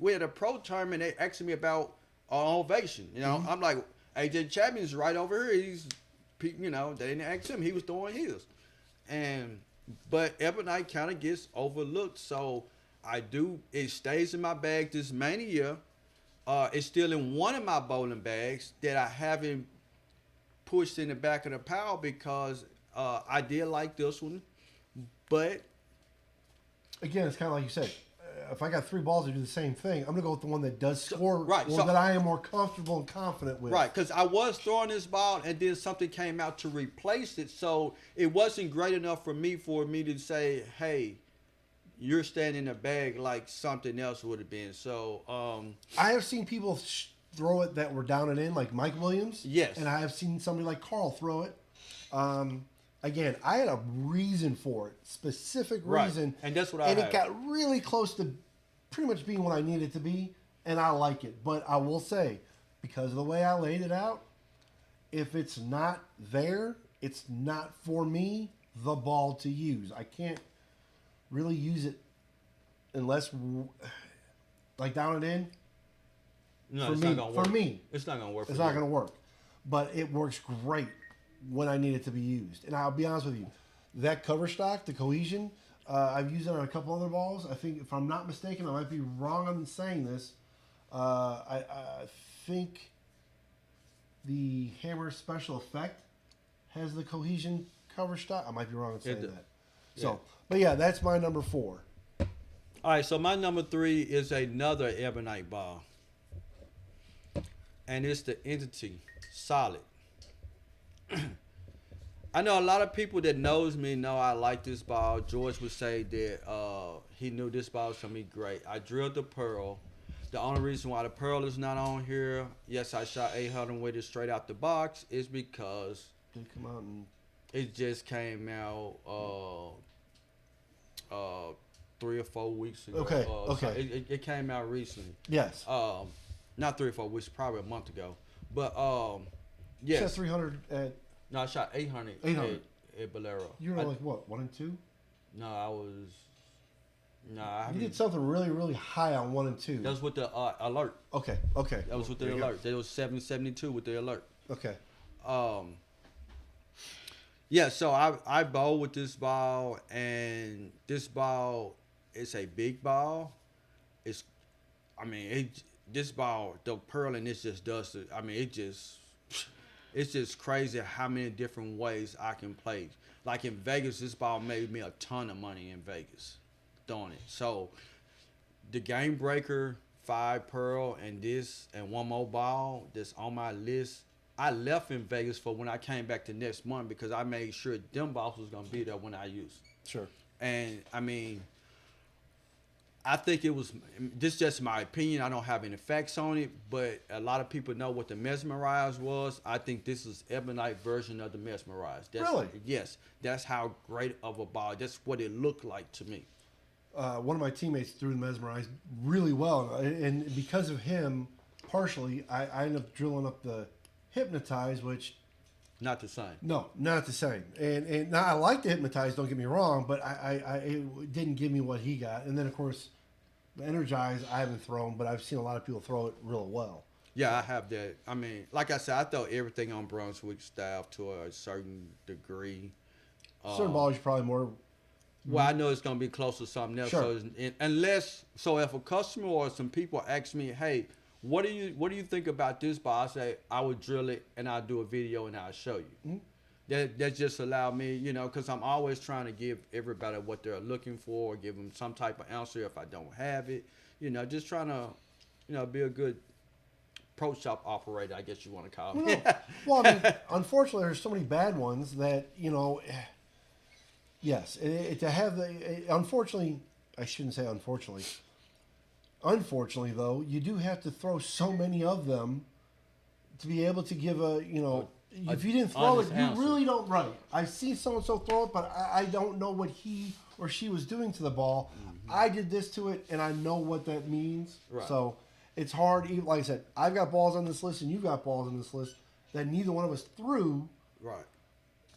we had a pro tournament, they asking me about Ovation. I'm like, AJ Chapman's right over here. He's, they didn't ask him. He was throwing his. But Ebonite kind of gets overlooked. So it stays in my bag this Mania. It's still in one of my bowling bags that I haven't pushed in the back of the pile because I did like this one. But again, it's kind of like you said. If I got 3 balls that do the same thing, I'm going to go with the one that does score, that I am more comfortable and confident with. Right, because I was throwing this ball and then something came out to replace it. So it wasn't great enough for me to say, hey, you're staying in the bag like something else would have been. So I have seen people throw it that were down and in, like Mike Williams. Yes. And I have seen somebody like Carl throw it. Again, I had a reason for it, specific reason. And that's what I had. And it got really close to pretty much being what I needed it to be, and I like it. But I will say, because of the way I laid it out, if it's not there, it's not for me the ball to use. I can't really use it unless like down and in. No, for it's me, not gonna work. for me, It's not gonna work. it's for not you. going to work. But it works great when I need it to be used. And I'll be honest with you, that cover stock, the cohesion, I've used it on a couple other balls. I think, if I'm not mistaken, I might be wrong on saying this. I think the Hammer Special Effect has the cohesion cover stock. I might be wrong in saying that. So, Yeah. but yeah, that's my number 4. All right, so my number 3 is another ebonite ball, and it's the Entity Solid. I know a lot of people that knows me know I like this ball. George would say that he knew this ball was gonna be great. I drilled the Pearl. The only reason why the Pearl is not on here, yes, I shot 800 with it straight out the box, is because Did it come out and it just came out 3 or 4 weeks ago. Okay, So okay. it came out recently. yes, Not 3 or 4 weeks, probably a month ago. But you said yes, 300 at. no, I shot 800, 800. at Bolero. You were I- like what, 1 and 2? No, I was. No, I You mean, did something really, really high on 1 and 2. that was with the alert. Okay, okay. That was with the There you go. alert. That was 772 with the alert. Okay. Yeah, so I bowl with this ball, and this ball is a big ball. It's, I mean, this ball, the Pearl in this just does it. I mean, it's just crazy how many different ways I can play. Like in Vegas, this ball made me a ton of money in Vegas throwing it. So the Game Breaker 5 Pearl and this and one more ball that's on my list, I left in Vegas for when I came back the next month because I made sure them balls was gonna be there when I used. Sure. And I mean, I think it was, this is just my opinion. I don't have any facts on it, but a lot of people know what the Mesmerize was. I think this is ebonite version of the Mesmerize. Really? Yes. That's how great of a ball. That's what it looked like to me. One of my teammates threw the Mesmerize really well, and because of him, partially, I ended up drilling up the Hypnotize, which Not the same. no, not the same. And now I like the Hypnotize. Don't get me wrong, but it didn't give me what he got. And then of course, the Energize I haven't thrown, but I've seen a lot of people throw it real well. Yeah, I have that. I mean, like I said, I throw everything on Brunswick style to a certain degree. Certain balls you probably more. Well, I know it's gonna be close to something else. Sure. So if a customer or some people ask me, hey, what do you think about this ball? I say I would drill it and I'll do a video and I'll show you. Mm-hmm. That just allow me, because I'm always trying to give everybody what they're looking for, or give them some type of answer if I don't have it. Just trying to, be a good pro shop operator, I guess you want to call me. Well, I mean, unfortunately, there's so many bad ones that yes, to have unfortunately, I shouldn't say unfortunately. Unfortunately, though, you do have to throw so many of them to be able to give if you didn't throw it, honest you answer. really don't. Right. I see so and so throw it, but I don't know what he or she was doing to the ball. Mm-hmm. I did this to it, and I know what that means. Right. So it's hard. Like I said, I've got balls on this list, and you've got balls on this list that neither one of us threw. Right.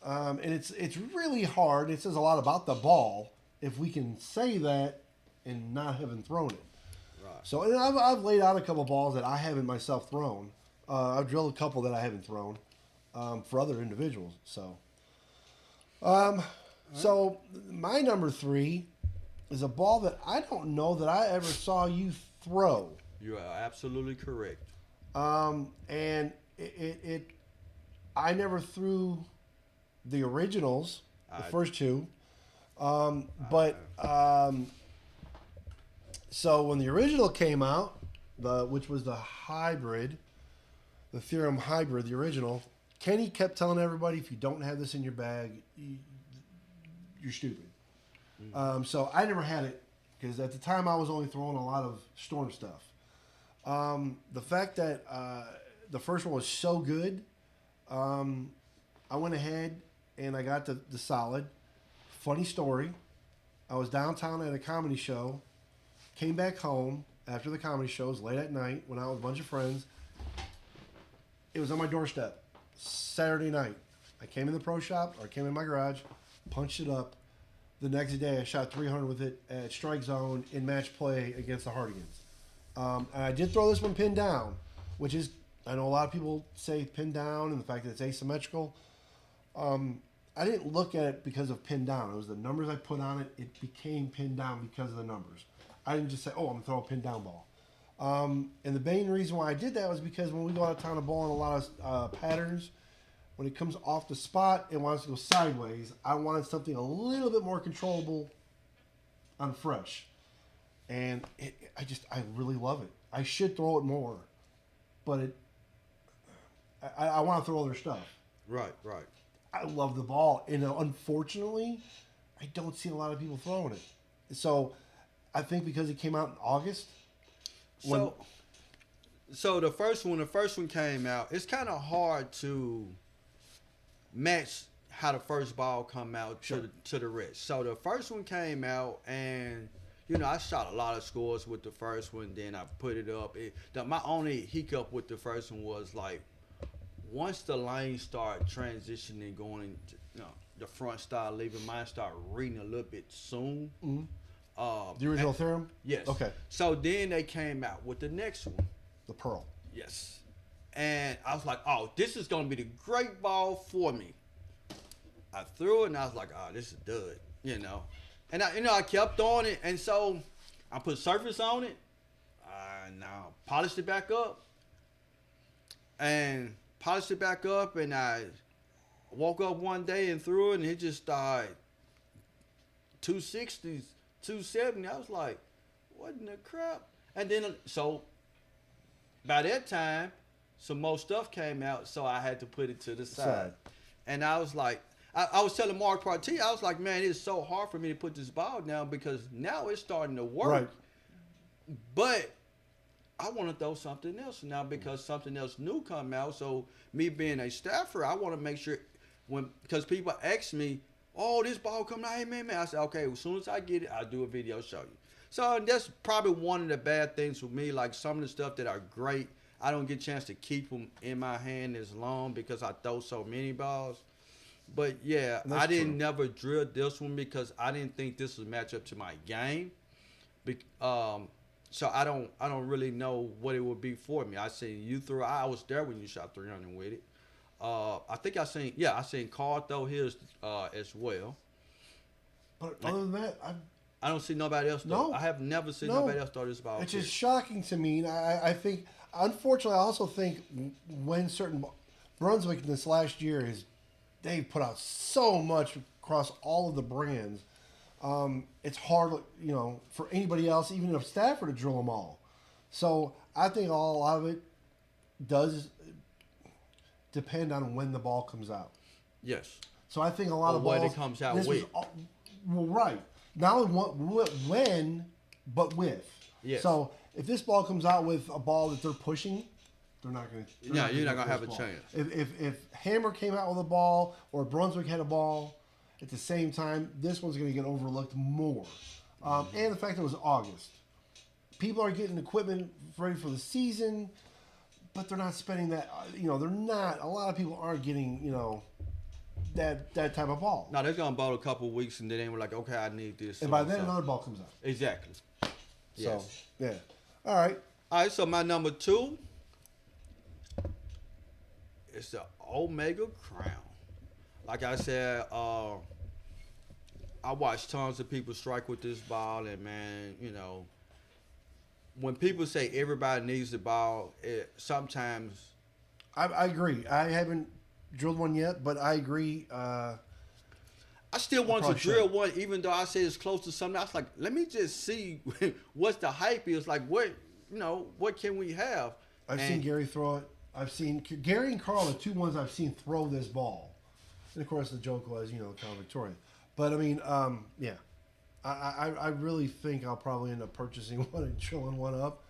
And it's really hard. It says a lot about the ball if we can say that and not having thrown it. Right. So and I've laid out a couple balls that I haven't myself thrown. I've drilled a couple that I haven't thrown for other individuals. So, so my number 3 is a ball that I don't know that I ever saw you throw. You are absolutely correct. And I never threw the originals, the first two. So when the original came out, which was the hybrid, the Theorem hybrid, the original, Kenny kept telling everybody, if you don't have this in your bag, you're stupid. Mm-hmm. So I never had it because at the time I was only throwing a lot of Storm stuff. The fact that the first one was so good, I went ahead and I got the solid. Funny story, I was downtown at a comedy show, came back home after the comedy shows late at night, went out with a bunch of friends. It was on my doorstep, Saturday night. I came in the pro shop, or I came in my garage, punched it up. The next day, I shot 300 with it at strike zone in match play against the Hardigans. And I did throw this one pinned down, which is, I know a lot of people say pinned down and the fact that it's asymmetrical. I didn't look at it because of pinned down. It was the numbers I put on it. It became pinned down because of the numbers. I didn't just say, oh, I'm going to throw a pinned down ball. And the main reason why I did that was because when we go out of town to ball in a lot of patterns, when it comes off the spot and wants to go sideways, I wanted something a little bit more controllable on fresh. And I really love it. I should throw it more, but I want to throw other stuff. Right. I love the ball, and unfortunately, I don't see a lot of people throwing it. So, I think because it came out in August. So the first one came out, it's kind of hard to match how the first ball come out to the rest. So the first one came out, and I shot a lot of scores with the first one. Then I put it up. My only hiccup with the first one was like, once the lanes start transitioning, going into the front start leaving, mine start reading a little bit soon. Mm-hmm. The original theorem? Yes. Okay. So then they came out with the next one. The Pearl. Yes. And I was like, oh, this is going to be the great ball for me. I threw it, and I was like, oh, this is dud, And I kept throwing it, and so I put surface on it. Now polished it back up. And I woke up one day and threw it, and it just started 260s, 270. I was like, what in the crap? And then, so by that time, some more stuff came out, so I had to put it to the side. And I was like, I was telling Mark Partee, I was like, man, it's so hard for me to put this ball down because now it's starting to work. Right. But I want to throw something else now because something else new come out. So me being a staffer, I want to make sure because people ask me, oh, this ball coming out, hey, man. I said, okay, as soon as I get it, I'll do a video show you. So that's probably one of the bad things for me. Like some of the stuff that are great, I don't get a chance to keep them in my hand as long because I throw so many balls. But yeah, I didn't never drill this one because I didn't think this would match up to my game. So I don't really know what it would be for me. I seen you throw. I was there when you shot 300 with it. I think I seen Carl throw his as well. But other than that, I don't see nobody else throw. No, I have never seen nobody else throw this ball. It's just shocking to me. I think, unfortunately, I also think when certain Brunswick this last year they've put out so much across all of the brands. It's hard, for anybody else, even a staffer, to drill them all. So I think a lot of it does depend on when the ball comes out. Yes. So I think a lot of balls. When it comes out with. Well, right. Not only when, but with. Yes. So if this ball comes out with a ball that they're pushing, they're not going to. Yeah, you're not going to have a chance. If Hammer came out with a ball or Brunswick had a ball at the same time, this one's going to get overlooked more. And the fact that it was August. People are getting equipment ready for the season, but they're not spending that, they're not, a lot of people aren't getting, that type of ball. No, they're going to ball a couple of weeks and then they were like, okay, I need this. And by then another ball comes out. Exactly. So, yeah. All right, so my number 2 is the Omega Crown. Like I said, I watched tons of people strike with this ball, and man, when people say everybody needs the ball, sometimes I agree. I haven't drilled one yet, but I agree. I still want to drill one, even though I say it's close to something. I was like, let me just see what's the hype is. Like, what can we have? I've seen Gary throw it. I've seen Gary and Carl, the two ones I've seen throw this ball. And of course, the joke was, Cal Victorian. But I mean, yeah, I really think I'll probably end up purchasing one and drilling one up,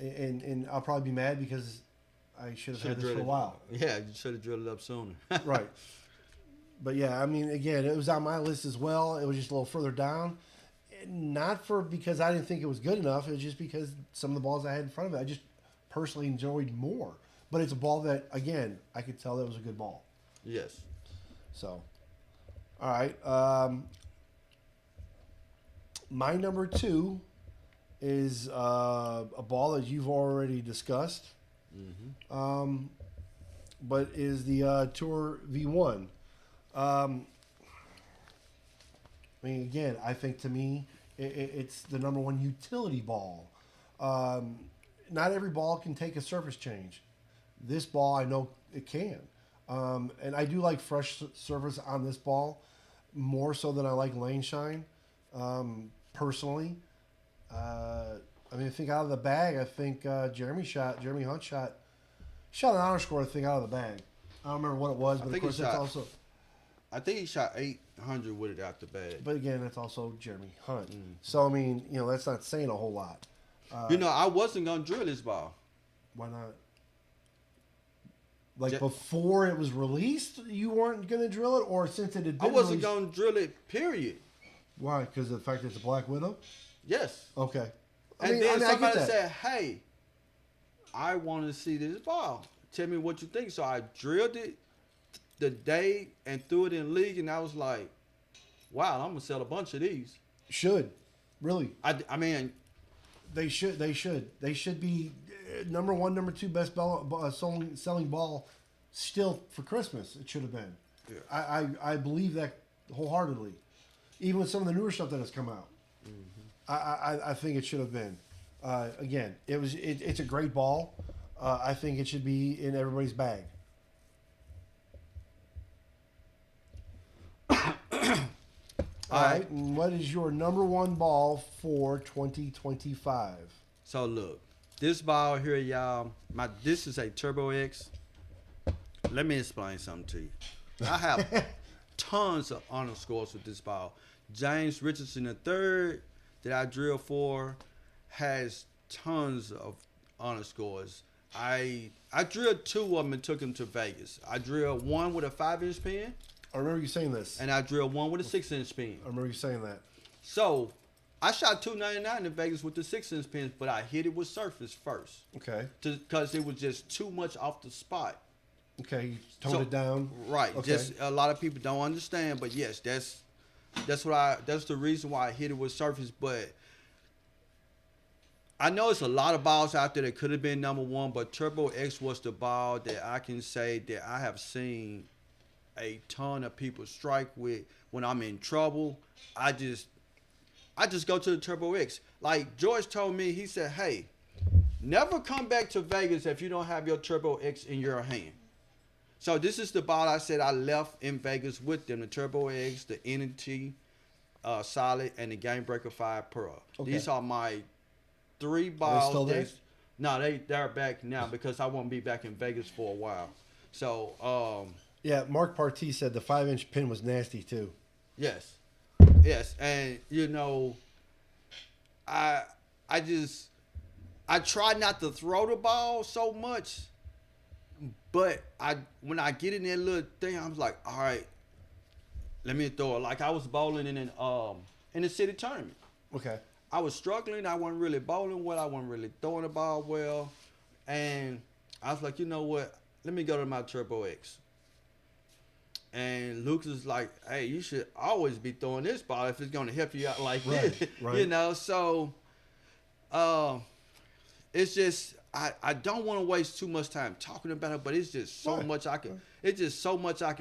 and I'll probably be mad because I should have had this for a while. Yeah, you should have drilled it up sooner. Right. But yeah, I mean, again, it was on my list as well. It was just a little further down. Not because I didn't think it was good enough. It was just because some of the balls I had in front of it, I just personally enjoyed more. But it's a ball that, again, I could tell that was a good ball. Yes. So, all right. My number 2 is a ball that you've already discussed, but is the Tour V1. I mean, again, I think to me, it's the number 1 utility ball. Not every ball can take a surface change. This ball, I know it can. And I do like fresh surface on this ball more so than I like lane shine, personally. I mean, I think out of the bag, I think Jeremy Hunt shot an honor score, I think, out of the bag. I don't remember what it was, but of course, that's also... I think he shot 800 with it out the bag. But again, that's also Jeremy Hunt. So, I mean, that's not saying a whole lot. I wasn't going to drill this ball. Why not? Like before it was released, you weren't going to drill it? Or since it had been I wasn't going to drill it, period. Why? Because of the fact that it's a Black Widow? Yes. Okay. Then somebody said, hey, I want to see this ball. Tell me what you think. So I drilled it the day and threw it in league, and I was like, wow, I'm going to sell a bunch of these. Should. Really. I mean... They should be number 1, number 2 best selling ball still for Christmas. It should have been. Yeah. I believe that wholeheartedly. Even with some of the newer stuff that has come out, I think it should have been. Again, it's a great ball. I think it should be in everybody's bag. All right. What is your number 1 ball for 2025? So look, this ball here, y'all. This is a Turbo X. Let me explain something to you. I have tons of honor scores with this ball. James Richardson III that I drilled for has tons of honor scores. I drilled 2 of them and took them to Vegas. I drilled one with a 5-inch pin. I remember you saying this. And I drilled one with a 6-inch pin. I remember you saying that. So I shot 299 in Vegas with the 6-inch pins, but I hit it with surface first. Okay. Because it was just too much off the spot. Okay, you toned it down. Right. Okay. Just a lot of people don't understand, but yes, that's the reason why I hit it with surface. But I know it's a lot of balls out there that could have been number 1, but Turbo X was the ball that I can say that I have seen a ton of people strike with when I'm in trouble. I just go to the Turbo X. Like George told me, he said, hey, never come back to Vegas if you don't have your Turbo X in your hand. So this is the ball I said I left in Vegas with them, the Turbo X, the NT Solid, and the Game Breaker 5 Pro. Okay. These are my 3 balls. Are they still there? No, they're back now because I won't be back in Vegas for a while. So, yeah, Mark Partee said the 5-inch pin was nasty too. Yes. And I try not to throw the ball so much, but when I get in that little thing, I'm like, all right, let me throw it. Like I was bowling in the city tournament. Okay. I was struggling. I wasn't really bowling well. I wasn't really throwing the ball well, and I was like, you know what? Let me go to my Turbo X. And Lucas is like, hey, you should always be throwing this ball if it's going to help you out like this. Right. So it's just, I don't want to waste too much time talking about it, but it's just so much I can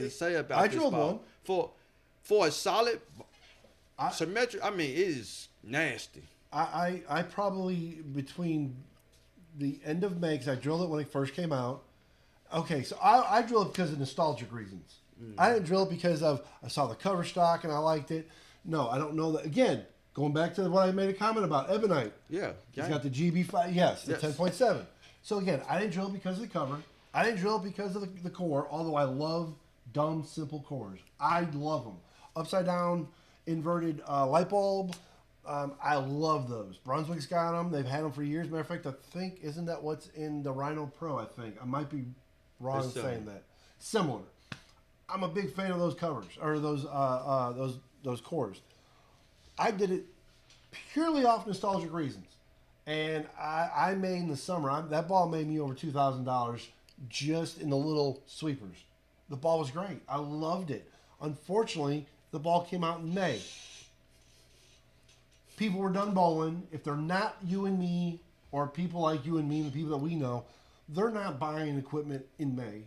say about this ball. One. For a solid symmetric, I mean, it is nasty. I probably, between the end of May, because I drilled it when it first came out. Okay, so I drilled it because of nostalgic reasons. I didn't drill it because I saw the cover stock and I liked it. No, I don't know that. Again, going back to what I made a comment about, Ebonite. Yeah. He's got the GB5. Yes, the 10.7. So again, I didn't drill it because of the cover. I didn't drill it because of the core, although I love dumb, simple cores. I love them. Upside down, inverted light bulb. I love those. Brunswick's got them. They've had them for years. Matter of fact, I think, isn't that what's in the Rhino Pro, I think? I might be wrong in saying that. Similar. I'm a big fan of those covers, or those cores. I did it purely off nostalgic reasons. And I made in the summer, that ball made me over $2,000 just in the little sweepers. The ball was great. I loved it. Unfortunately, the ball came out in May. People were done bowling. If they're not you and me, or people like you and me, the people that we know, they're not buying equipment in May.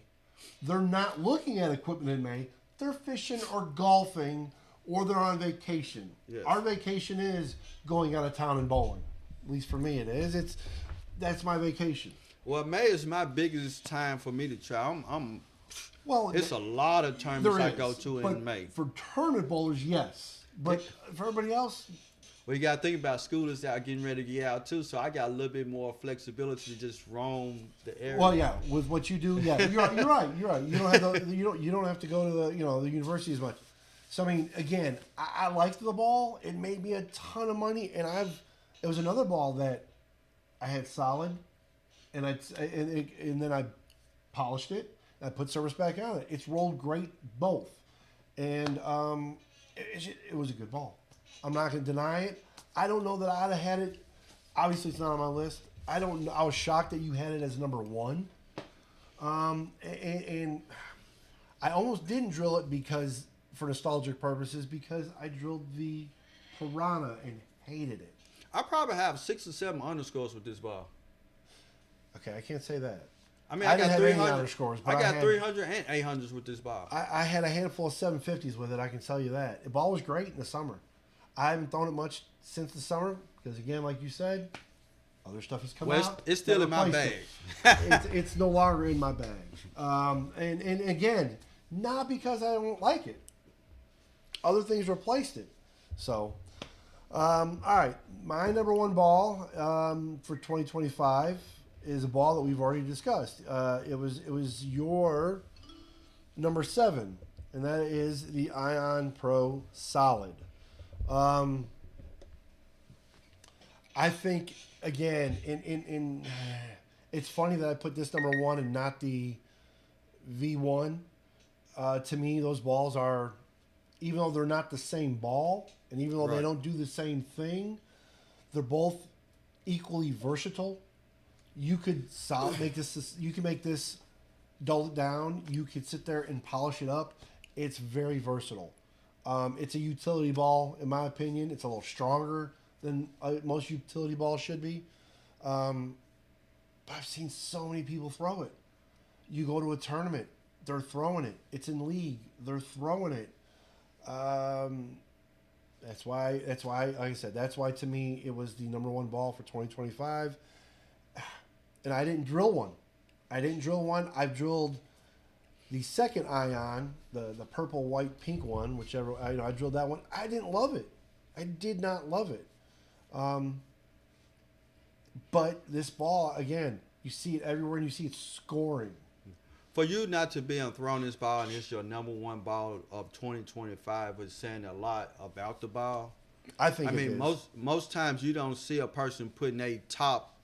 They're not looking at equipment in May. They're fishing or golfing, or they're on vacation. Yes. Our vacation is going out of town and bowling. At least for me, it is. That's my vacation. Well, May is my biggest time for me to try. Well, it's a lot of tournaments I go to in May. For tournament bowlers, yes. But for everybody else, well, you got to think about schoolers that are getting ready to get out too. So I got a little bit more flexibility to just roam the area. Well, yeah, with what you do, yeah, you're right. You don't have you don't have to go to the university as much. So I mean, again, I liked the ball. It made me a ton of money, and it was another ball that I had solid, and then I polished it. I put service back on it. It's rolled great both, and it was a good ball. I'm not going to deny it. I don't know that I'd have had it. Obviously, it's not on my list. I don't know. I was shocked that you had it as number 1. And I almost didn't drill it because, for nostalgic purposes, because I drilled the Piranha and hated it. I probably have 6 or 7 underscores with this ball. Okay, I can't say that. I mean, I I didn't got have any 300 underscores, but I got had 300 and 800s with this ball. I had a handful of 750s with it, I can tell you that. The ball was great in the summer. I haven't thrown it much since the summer because, again, like you said, other stuff has come out. It's still in my bag. It's no longer in my bag. And again, not because I don't like it. Other things replaced it. So, all right. My number 1 ball for 2025 is a ball that we've already discussed. It was your number 7, and that is the Ion Pro Solid. I think, again, it's funny that I put this number 1 and not the V1. To me, those balls are, even though they're not the same ball, and even though they don't do the same thing, they're both equally versatile. You could make this. You can make this, dull it down. You could sit there and polish it up. It's very versatile. It's a utility ball, in my opinion. It's a little stronger than most utility balls should be. But I've seen so many people throw it. You go to a tournament, they're throwing it. It's in league, they're throwing it. That's why, like I said, that's why to me it was the number 1 ball for 2025. And I didn't drill one. I've drilled the second Ion, the purple, white, pink one, whichever. I drilled that one. I didn't love it. I did not love it. But this ball, again, you see it everywhere, and you see it scoring. For you not to be on throwing this ball and it's your number 1 ball of 2025 is saying a lot about the ball. I think. I mean, most times you don't see a person putting a top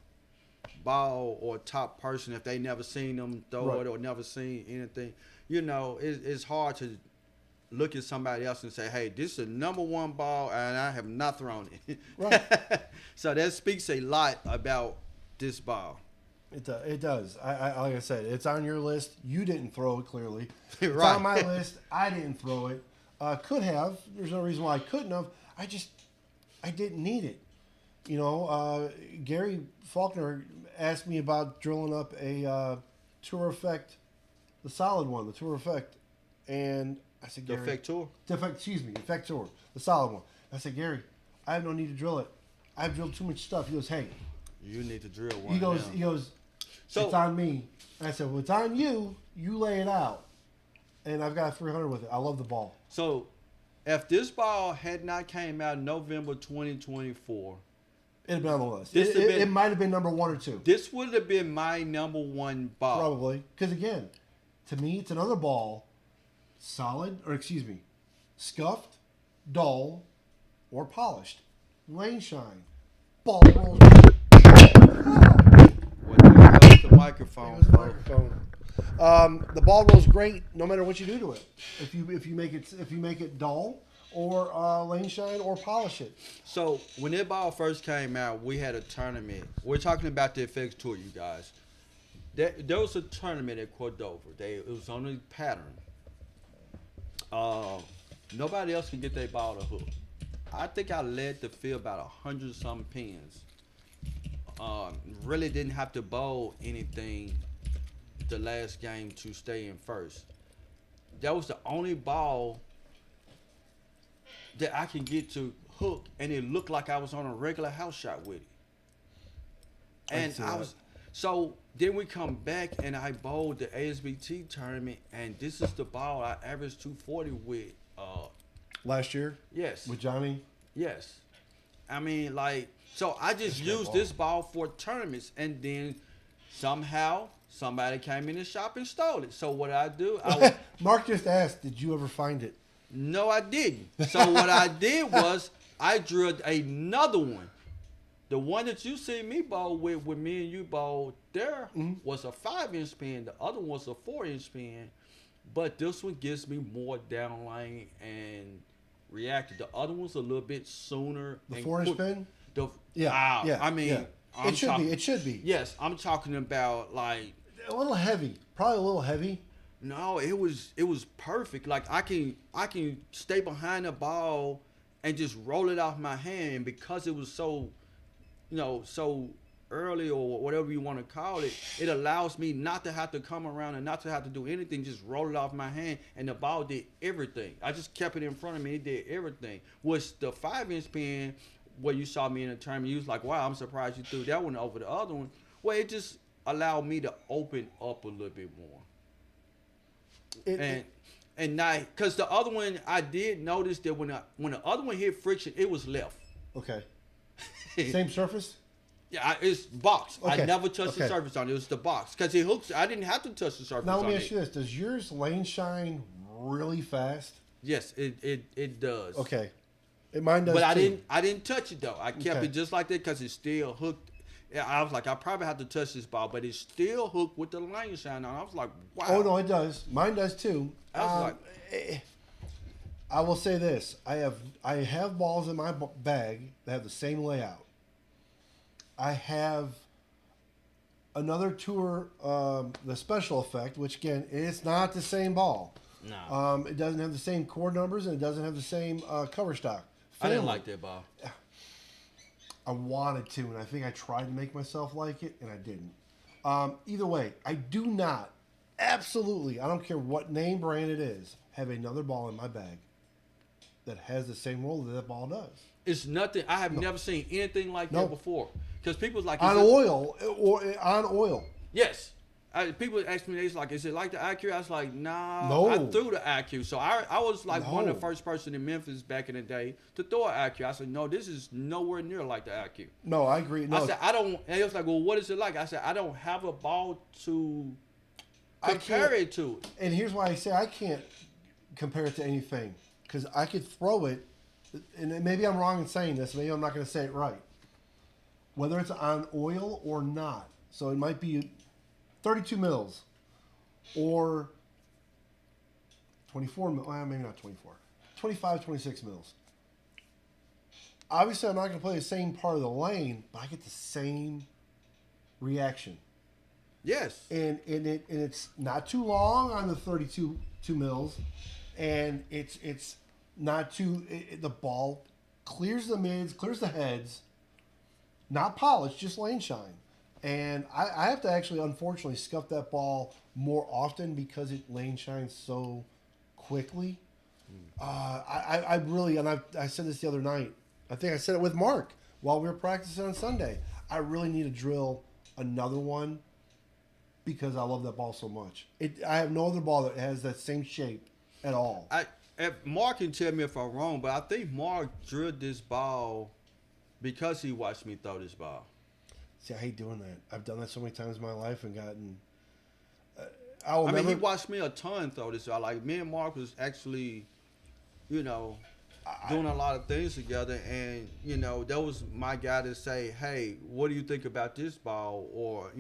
ball or top person if they never seen them throw it or never seen anything. You know, it's hard to look at somebody else and say, hey, this is a number 1 ball and I have not thrown it. Right. So that speaks a lot about this ball. It does. I like I said, it's on your list. You didn't throw it, clearly. Right. It's on my list. I didn't throw it. Could have. There's no reason why I couldn't have. I didn't need it. You know, Gary Faulkner asked me about drilling up a Tour Effect, the solid one, the Tour Effect. And I said, Gary. Effect Tour? Effect Tour, the solid one. I said, Gary, I have no need to drill it. I've drilled too much stuff. He goes, hey. You need to drill one. He goes, so, it's on me. And I said, well, it's on you. You lay it out. And I've got a 300 with it. I love the ball. So, if this ball had not came out in November 2024, it'd been on the list. It might have been number 1 or 2. This would have been my number 1 ball. Probably. Because, again, to me, it's another ball, scuffed, dull, or polished. Lane shine. Ball rolls. The microphone. The ball rolls great no matter what you do to it. If you make it dull or lane shine or polish it. So when that ball first came out, we had a tournament. We're talking about the Effects Tour, you guys. There was a tournament at Cordova. It was on a pattern. Nobody else can get their ball to hook. I think I led the field about 100 something pins. Really didn't have to bowl anything the last game to stay in first. That was the only ball that I can get to hook, and it looked like I was on a regular house shot with it. And I was so then we come back and I bowled the ASBT tournament, and this is the ball I averaged 240 with. Last year? Yes. With Johnny? Yes. I mean, like, so I just used this ball for tournaments, and then somehow somebody came in the shop and stole it. So what I do, Mark just asked, did you ever find it? No, I didn't. So what I did was I drilled another one. The one that you see me bowl with me and you bowl there was a 5-inch pin. The other one was a 4-inch pin. But this one gives me more down lane and reacted. The other one's a little bit sooner. The 4-inch pin? Yeah. I mean, yeah. It should be. Yes, I'm talking about like a little heavy. Probably a little heavy. No, it was perfect. Like I can stay behind the ball and just roll it off my hand, and because it was so, so early or whatever you want to call it, it allows me not to have to come around and not to have to do anything, just roll it off my hand, and the ball did everything. I just kept it in front of me, it did everything. Which the 5-inch pin, where you saw me in the tournament, you was like, wow, I'm surprised you threw that one over the other one. Well, it just allowed me to open up a little bit more. And not, because the other one, I did notice that when the other one hit friction, it was left. Okay. Same surface? Yeah, it's box. Okay. I never touched the surface on it. It was the box. Because it hooks, I didn't have to touch the surface on it. Now let me ask you this. Does yours lane shine really fast? Yes, it does. Okay. Mine does but too. I didn't touch it though. I kept it just like that because it still hooked. Yeah, I was like, I probably have to touch this ball, but it's still hooked with the lane shine on. I was like, wow. Oh no, it does. Mine does too. I was I will say this: I have balls in my bag that have the same layout. I have another tour, the special effect, which again, it's not the same ball. No. It doesn't have the same cord numbers, and it doesn't have the same cover stock. I didn't like that ball. I wanted to, and I think I tried to make myself like it, and I didn't. Either way, I do not, absolutely, I don't care what name brand it is, have another ball in my bag that has the same roll that ball does. It's nothing. I have never seen anything like that before. Because people was like, on oil. Yes. People ask me, they was like, is it like the IQ? I was like, nah. No. I threw the IQ. So I was like one of the first person in Memphis back in the day to throw an IQ. I said, no, this is nowhere near like the IQ. No, I agree. No. I said, I don't. And he was like, well, what is it like? I said, I don't have a ball to compare it to. And here's why I say I can't compare it to anything. Because I could throw it, and maybe I'm wrong in saying this. Maybe I'm not going to say it right. Whether it's on oil or not. So it might be 32 mils or 24 mils. Well, maybe not 24. 25, 26 mils. Obviously, I'm not going to play the same part of the lane, but I get the same reaction. Yes. And it's not too long on the 32 mils, and it's not too. The ball clears the mids, clears the heads. Not polished, just lane shine. And I have to actually, unfortunately, scuff that ball more often because it lane shines so quickly. I really, and I said this the other night. I think I said it with Mark while we were practicing on Sunday. I really need to drill another one because I love that ball so much. I have no other ball that has that same shape at all. Mark can tell me if I'm wrong, but I think Mark drilled this ball because he watched me throw this ball. See, I hate doing that. I've done that so many times in my life and gotten. He watched me a ton throw this ball. Like me and Mark was actually, doing a lot of things together, and that was my guy to say, "Hey, what do you think about this ball?" Or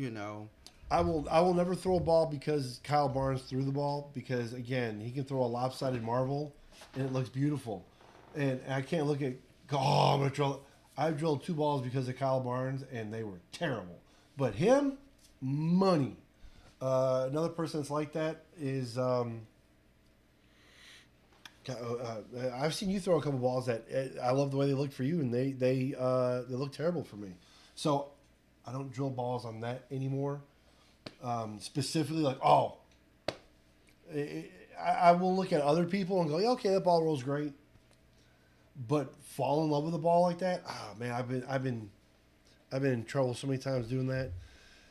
I will never throw a ball because Kyle Barnes threw the ball, because again, he can throw a lopsided marble and it looks beautiful, and I can't look at I'm gonna drill it. I've drilled 2 balls because of Kyle Barnes, and they were terrible. But him, money. Another person that's like that is I've seen you throw a couple balls that I love the way they look for you, and they look terrible for me. So I don't drill balls on that anymore. Specifically, like I will look at other people and go, yeah, okay, that ball rolls great. But fall in love with a ball like that, man, I've been in trouble so many times doing that.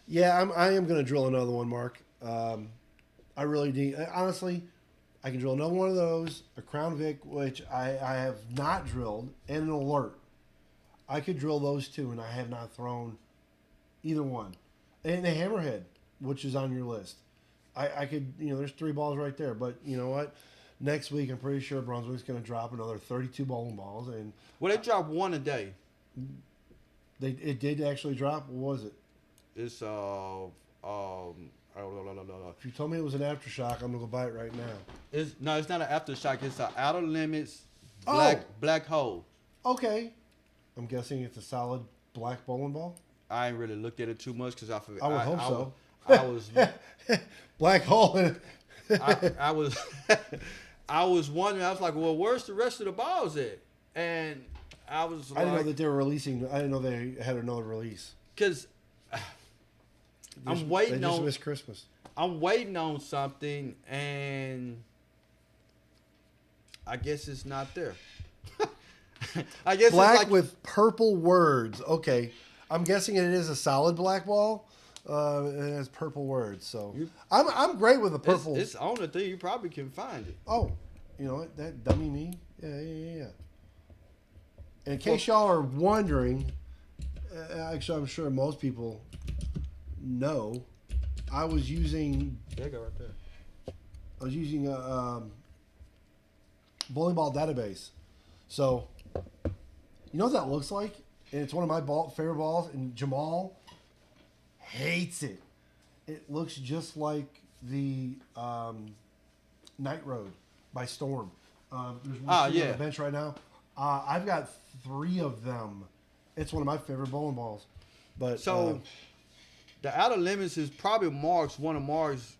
Yeah, I am going to drill another one, Mark. I really need. Honestly, I can drill another one of those, a Crown Vic, which I have not drilled, and an Alert. I could drill those two, and I have not thrown either one. And the Hammerhead, which is on your list. I could, there's 3 balls right there. But you know what? Next week, I'm pretty sure Brunswick's going to drop another 32 bowling balls. And Well, they drop one a day. It did actually drop. What was it? It's If you told me it was an Aftershock, I'm gonna go buy it right now. it's not an aftershock. It's an outer limits Oh. black hole. Okay, I'm guessing it's a solid black bowling ball. I ain't really looked at it too much because I forgot. I would hope so. I was Black hole. I was I was wondering. I was like, well, where's the rest of the balls at? And I was like, I didn't know that they were releasing. I didn't know they had another release. Because I'm waiting They just on. missed Christmas. I'm waiting on something, and I guess it's not there. I guess Black it's like with purple words. Okay, I'm guessing it is a solid black ball. It has purple words, so I'm great with the purple. It's on the thing. You probably can find it. Oh, you know what? That dummy me. Yeah. In case y'all are wondering, actually, I'm sure most people know, I was using There you go, right there. a bowling ball database. So, you know what that looks like? And it's one of my favorite balls, and Jamal hates it. It looks just like the Night Road by Storm. There's one sitting on the bench right now. I've got 3 of them. It's one of my favorite bowling balls. But So, the Outer Limits is probably one of Mark's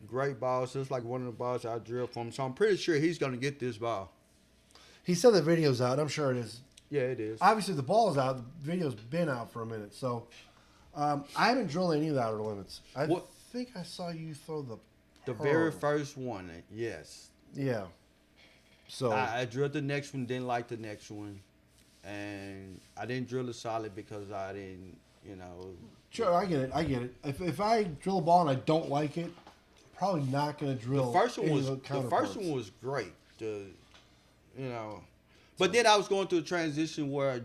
great balls. It's like one of the balls I drilled from. So I'm pretty sure he's going to get this ball. he said the video's out. I'm sure it is. Yeah, it is. Obviously, the ball is out. The video's been out for a minute. So, I haven't drilled any of the Outer Limits. I think I saw you throw The very first one, yes. Yeah. So I drilled the next one, didn't like the next one. And I didn't drill a solid because I didn't, sure, I get it. If I drill a ball and I don't like it, I'm probably not going to drill. The first one was great. But then I was going through a transition where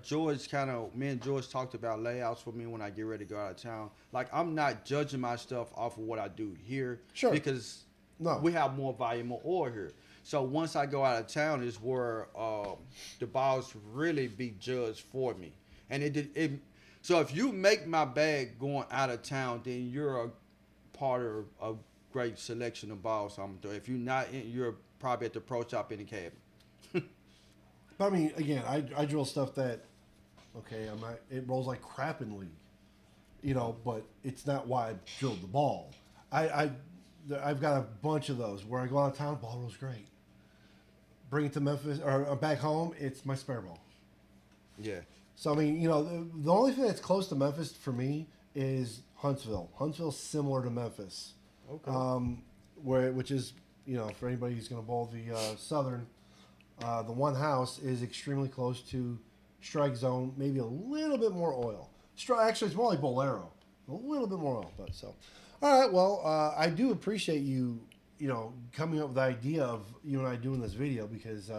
me and George talked about layouts for me when I get ready to go out of town. Like, I'm not judging my stuff off of what I do here. Sure. Because we have more volume, more ore here. So once I go out of town is where the balls really be judged for me. And so if you make my bag going out of town, then you're a part of a great selection of balls I'm doing. If you're not, you're probably at the pro shop in the cabin. But I mean, again, I drill stuff that, okay, it rolls like crap in league, but it's not why I drilled the ball. I've got a bunch of those where I go out of town, ball rolls great. Bring it to Memphis or back home, it's my spare ball. Yeah. So I mean, the only thing that's close to Memphis for me is Huntsville. Huntsville's similar to Memphis. Okay. Which is, for anybody who's going to bowl the Southern, the one house is extremely close to strike zone, maybe a little bit more oil. Actually, it's more like Bolero, a little bit more oil. But so, all right. Well, I do appreciate you, coming up with the idea of you and I doing this video because.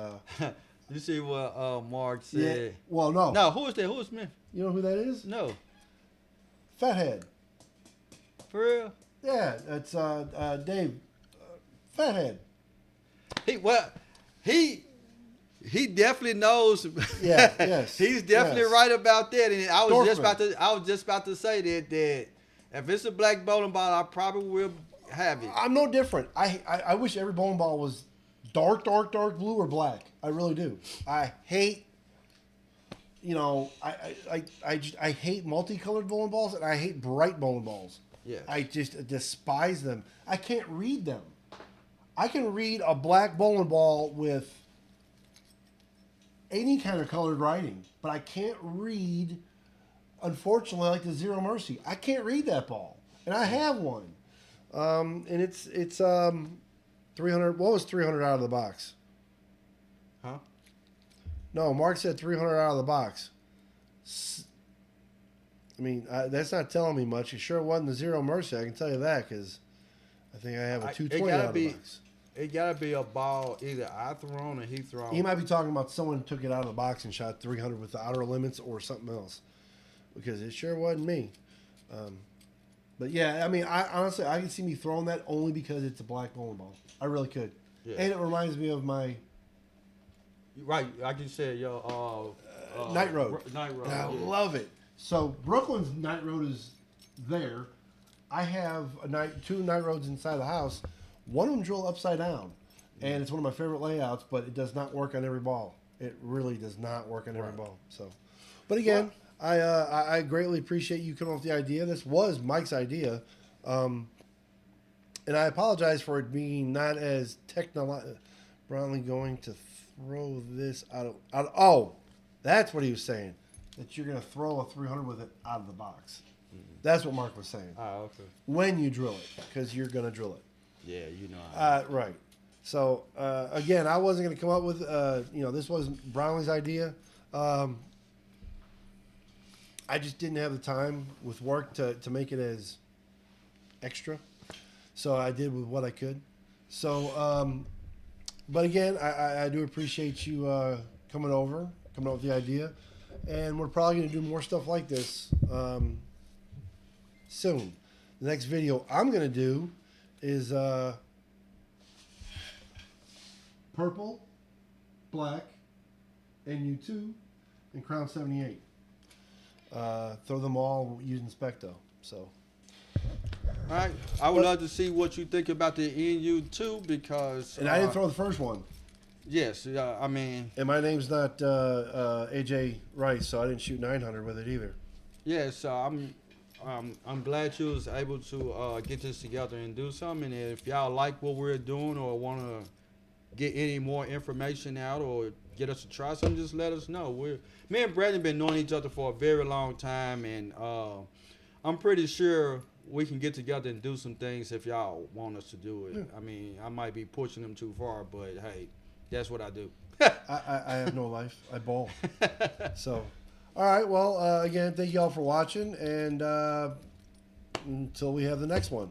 You see what Mark said? Yeah. Well, no. No, who is that? Who is Smith? You know who that is? No. Fathead. For real? Yeah, it's Dave. Fathead. He definitely knows. Yeah, yes. He's definitely yes. right about that. And I was Dorfman. just about to say that if it's a black bowling ball, I probably will have it. I'm no different. I wish every bowling ball was dark blue or black. I really do. I hate, I hate multicolored bowling balls and I hate bright bowling balls. Yeah. I just despise them. I can't read them. I can read a black bowling ball with any kind of colored writing, but I can't read. Unfortunately, like the Zero Mercy, I can't read that ball, and I have one. And it's 300. What was 300 out of the box? Huh? No, Mark said 300 out of the box. I mean, that's not telling me much. It sure wasn't the Zero Mercy. I can tell you that because I think I have a 220 out of the box. It gotta be a ball either I thrown or he thrown. He might be talking about someone who took it out of the box and shot 300 with the outer limits or something else, because it sure wasn't me. But yeah, I mean, I honestly can see me throwing that only because it's a black bowling ball. I really could, yeah. And it reminds me of my right, like you said, yo, Night Road. Night Road. And I love it. So Brooklyn's Night Road is there. I have two Night Roads inside the house. One of them drilled upside down, and it's one of my favorite layouts. But it does not work on every ball. It really does not work on every ball. So, but again. I greatly appreciate you coming up with the idea. This was Mike's idea. And I apologize for it being not as technological. Brownlee going to throw this out of... Oh, that's what he was saying. That you're going to throw a 300 with it out of the box. Mm-hmm. That's what Mark was saying. Oh, okay. When you drill it, because you're going to drill it. Yeah, you know. Right. So, again, I wasn't going to come up with... this wasn't Brownlee's idea. I just didn't have the time with work to make it as extra. So I did with what I could. So, but again, I do appreciate you coming up with the idea. And we're probably going to do more stuff like this soon. The next video I'm going to do is purple, black, NU2, and Crown 78. Throw them all using Specto. So, all right. I would love to see what you think about the NU2 because. And I didn't throw the first one. Yes, I mean. And my name's not AJ Rice, so I didn't shoot 900 with it either. Yes, I'm glad you was able to get this together and do something. And if y'all like what we're doing or want to get any more information out or get us to try something, just let us know. Me and Brandon been knowing each other for a very long time, and I'm pretty sure we can get together and do some things if y'all want us to do it. Yeah. I mean, I might be pushing them too far, but hey, that's what I do. I have no life. I bowl. So, all right. Well, again, thank you all for watching, and until we have the next one.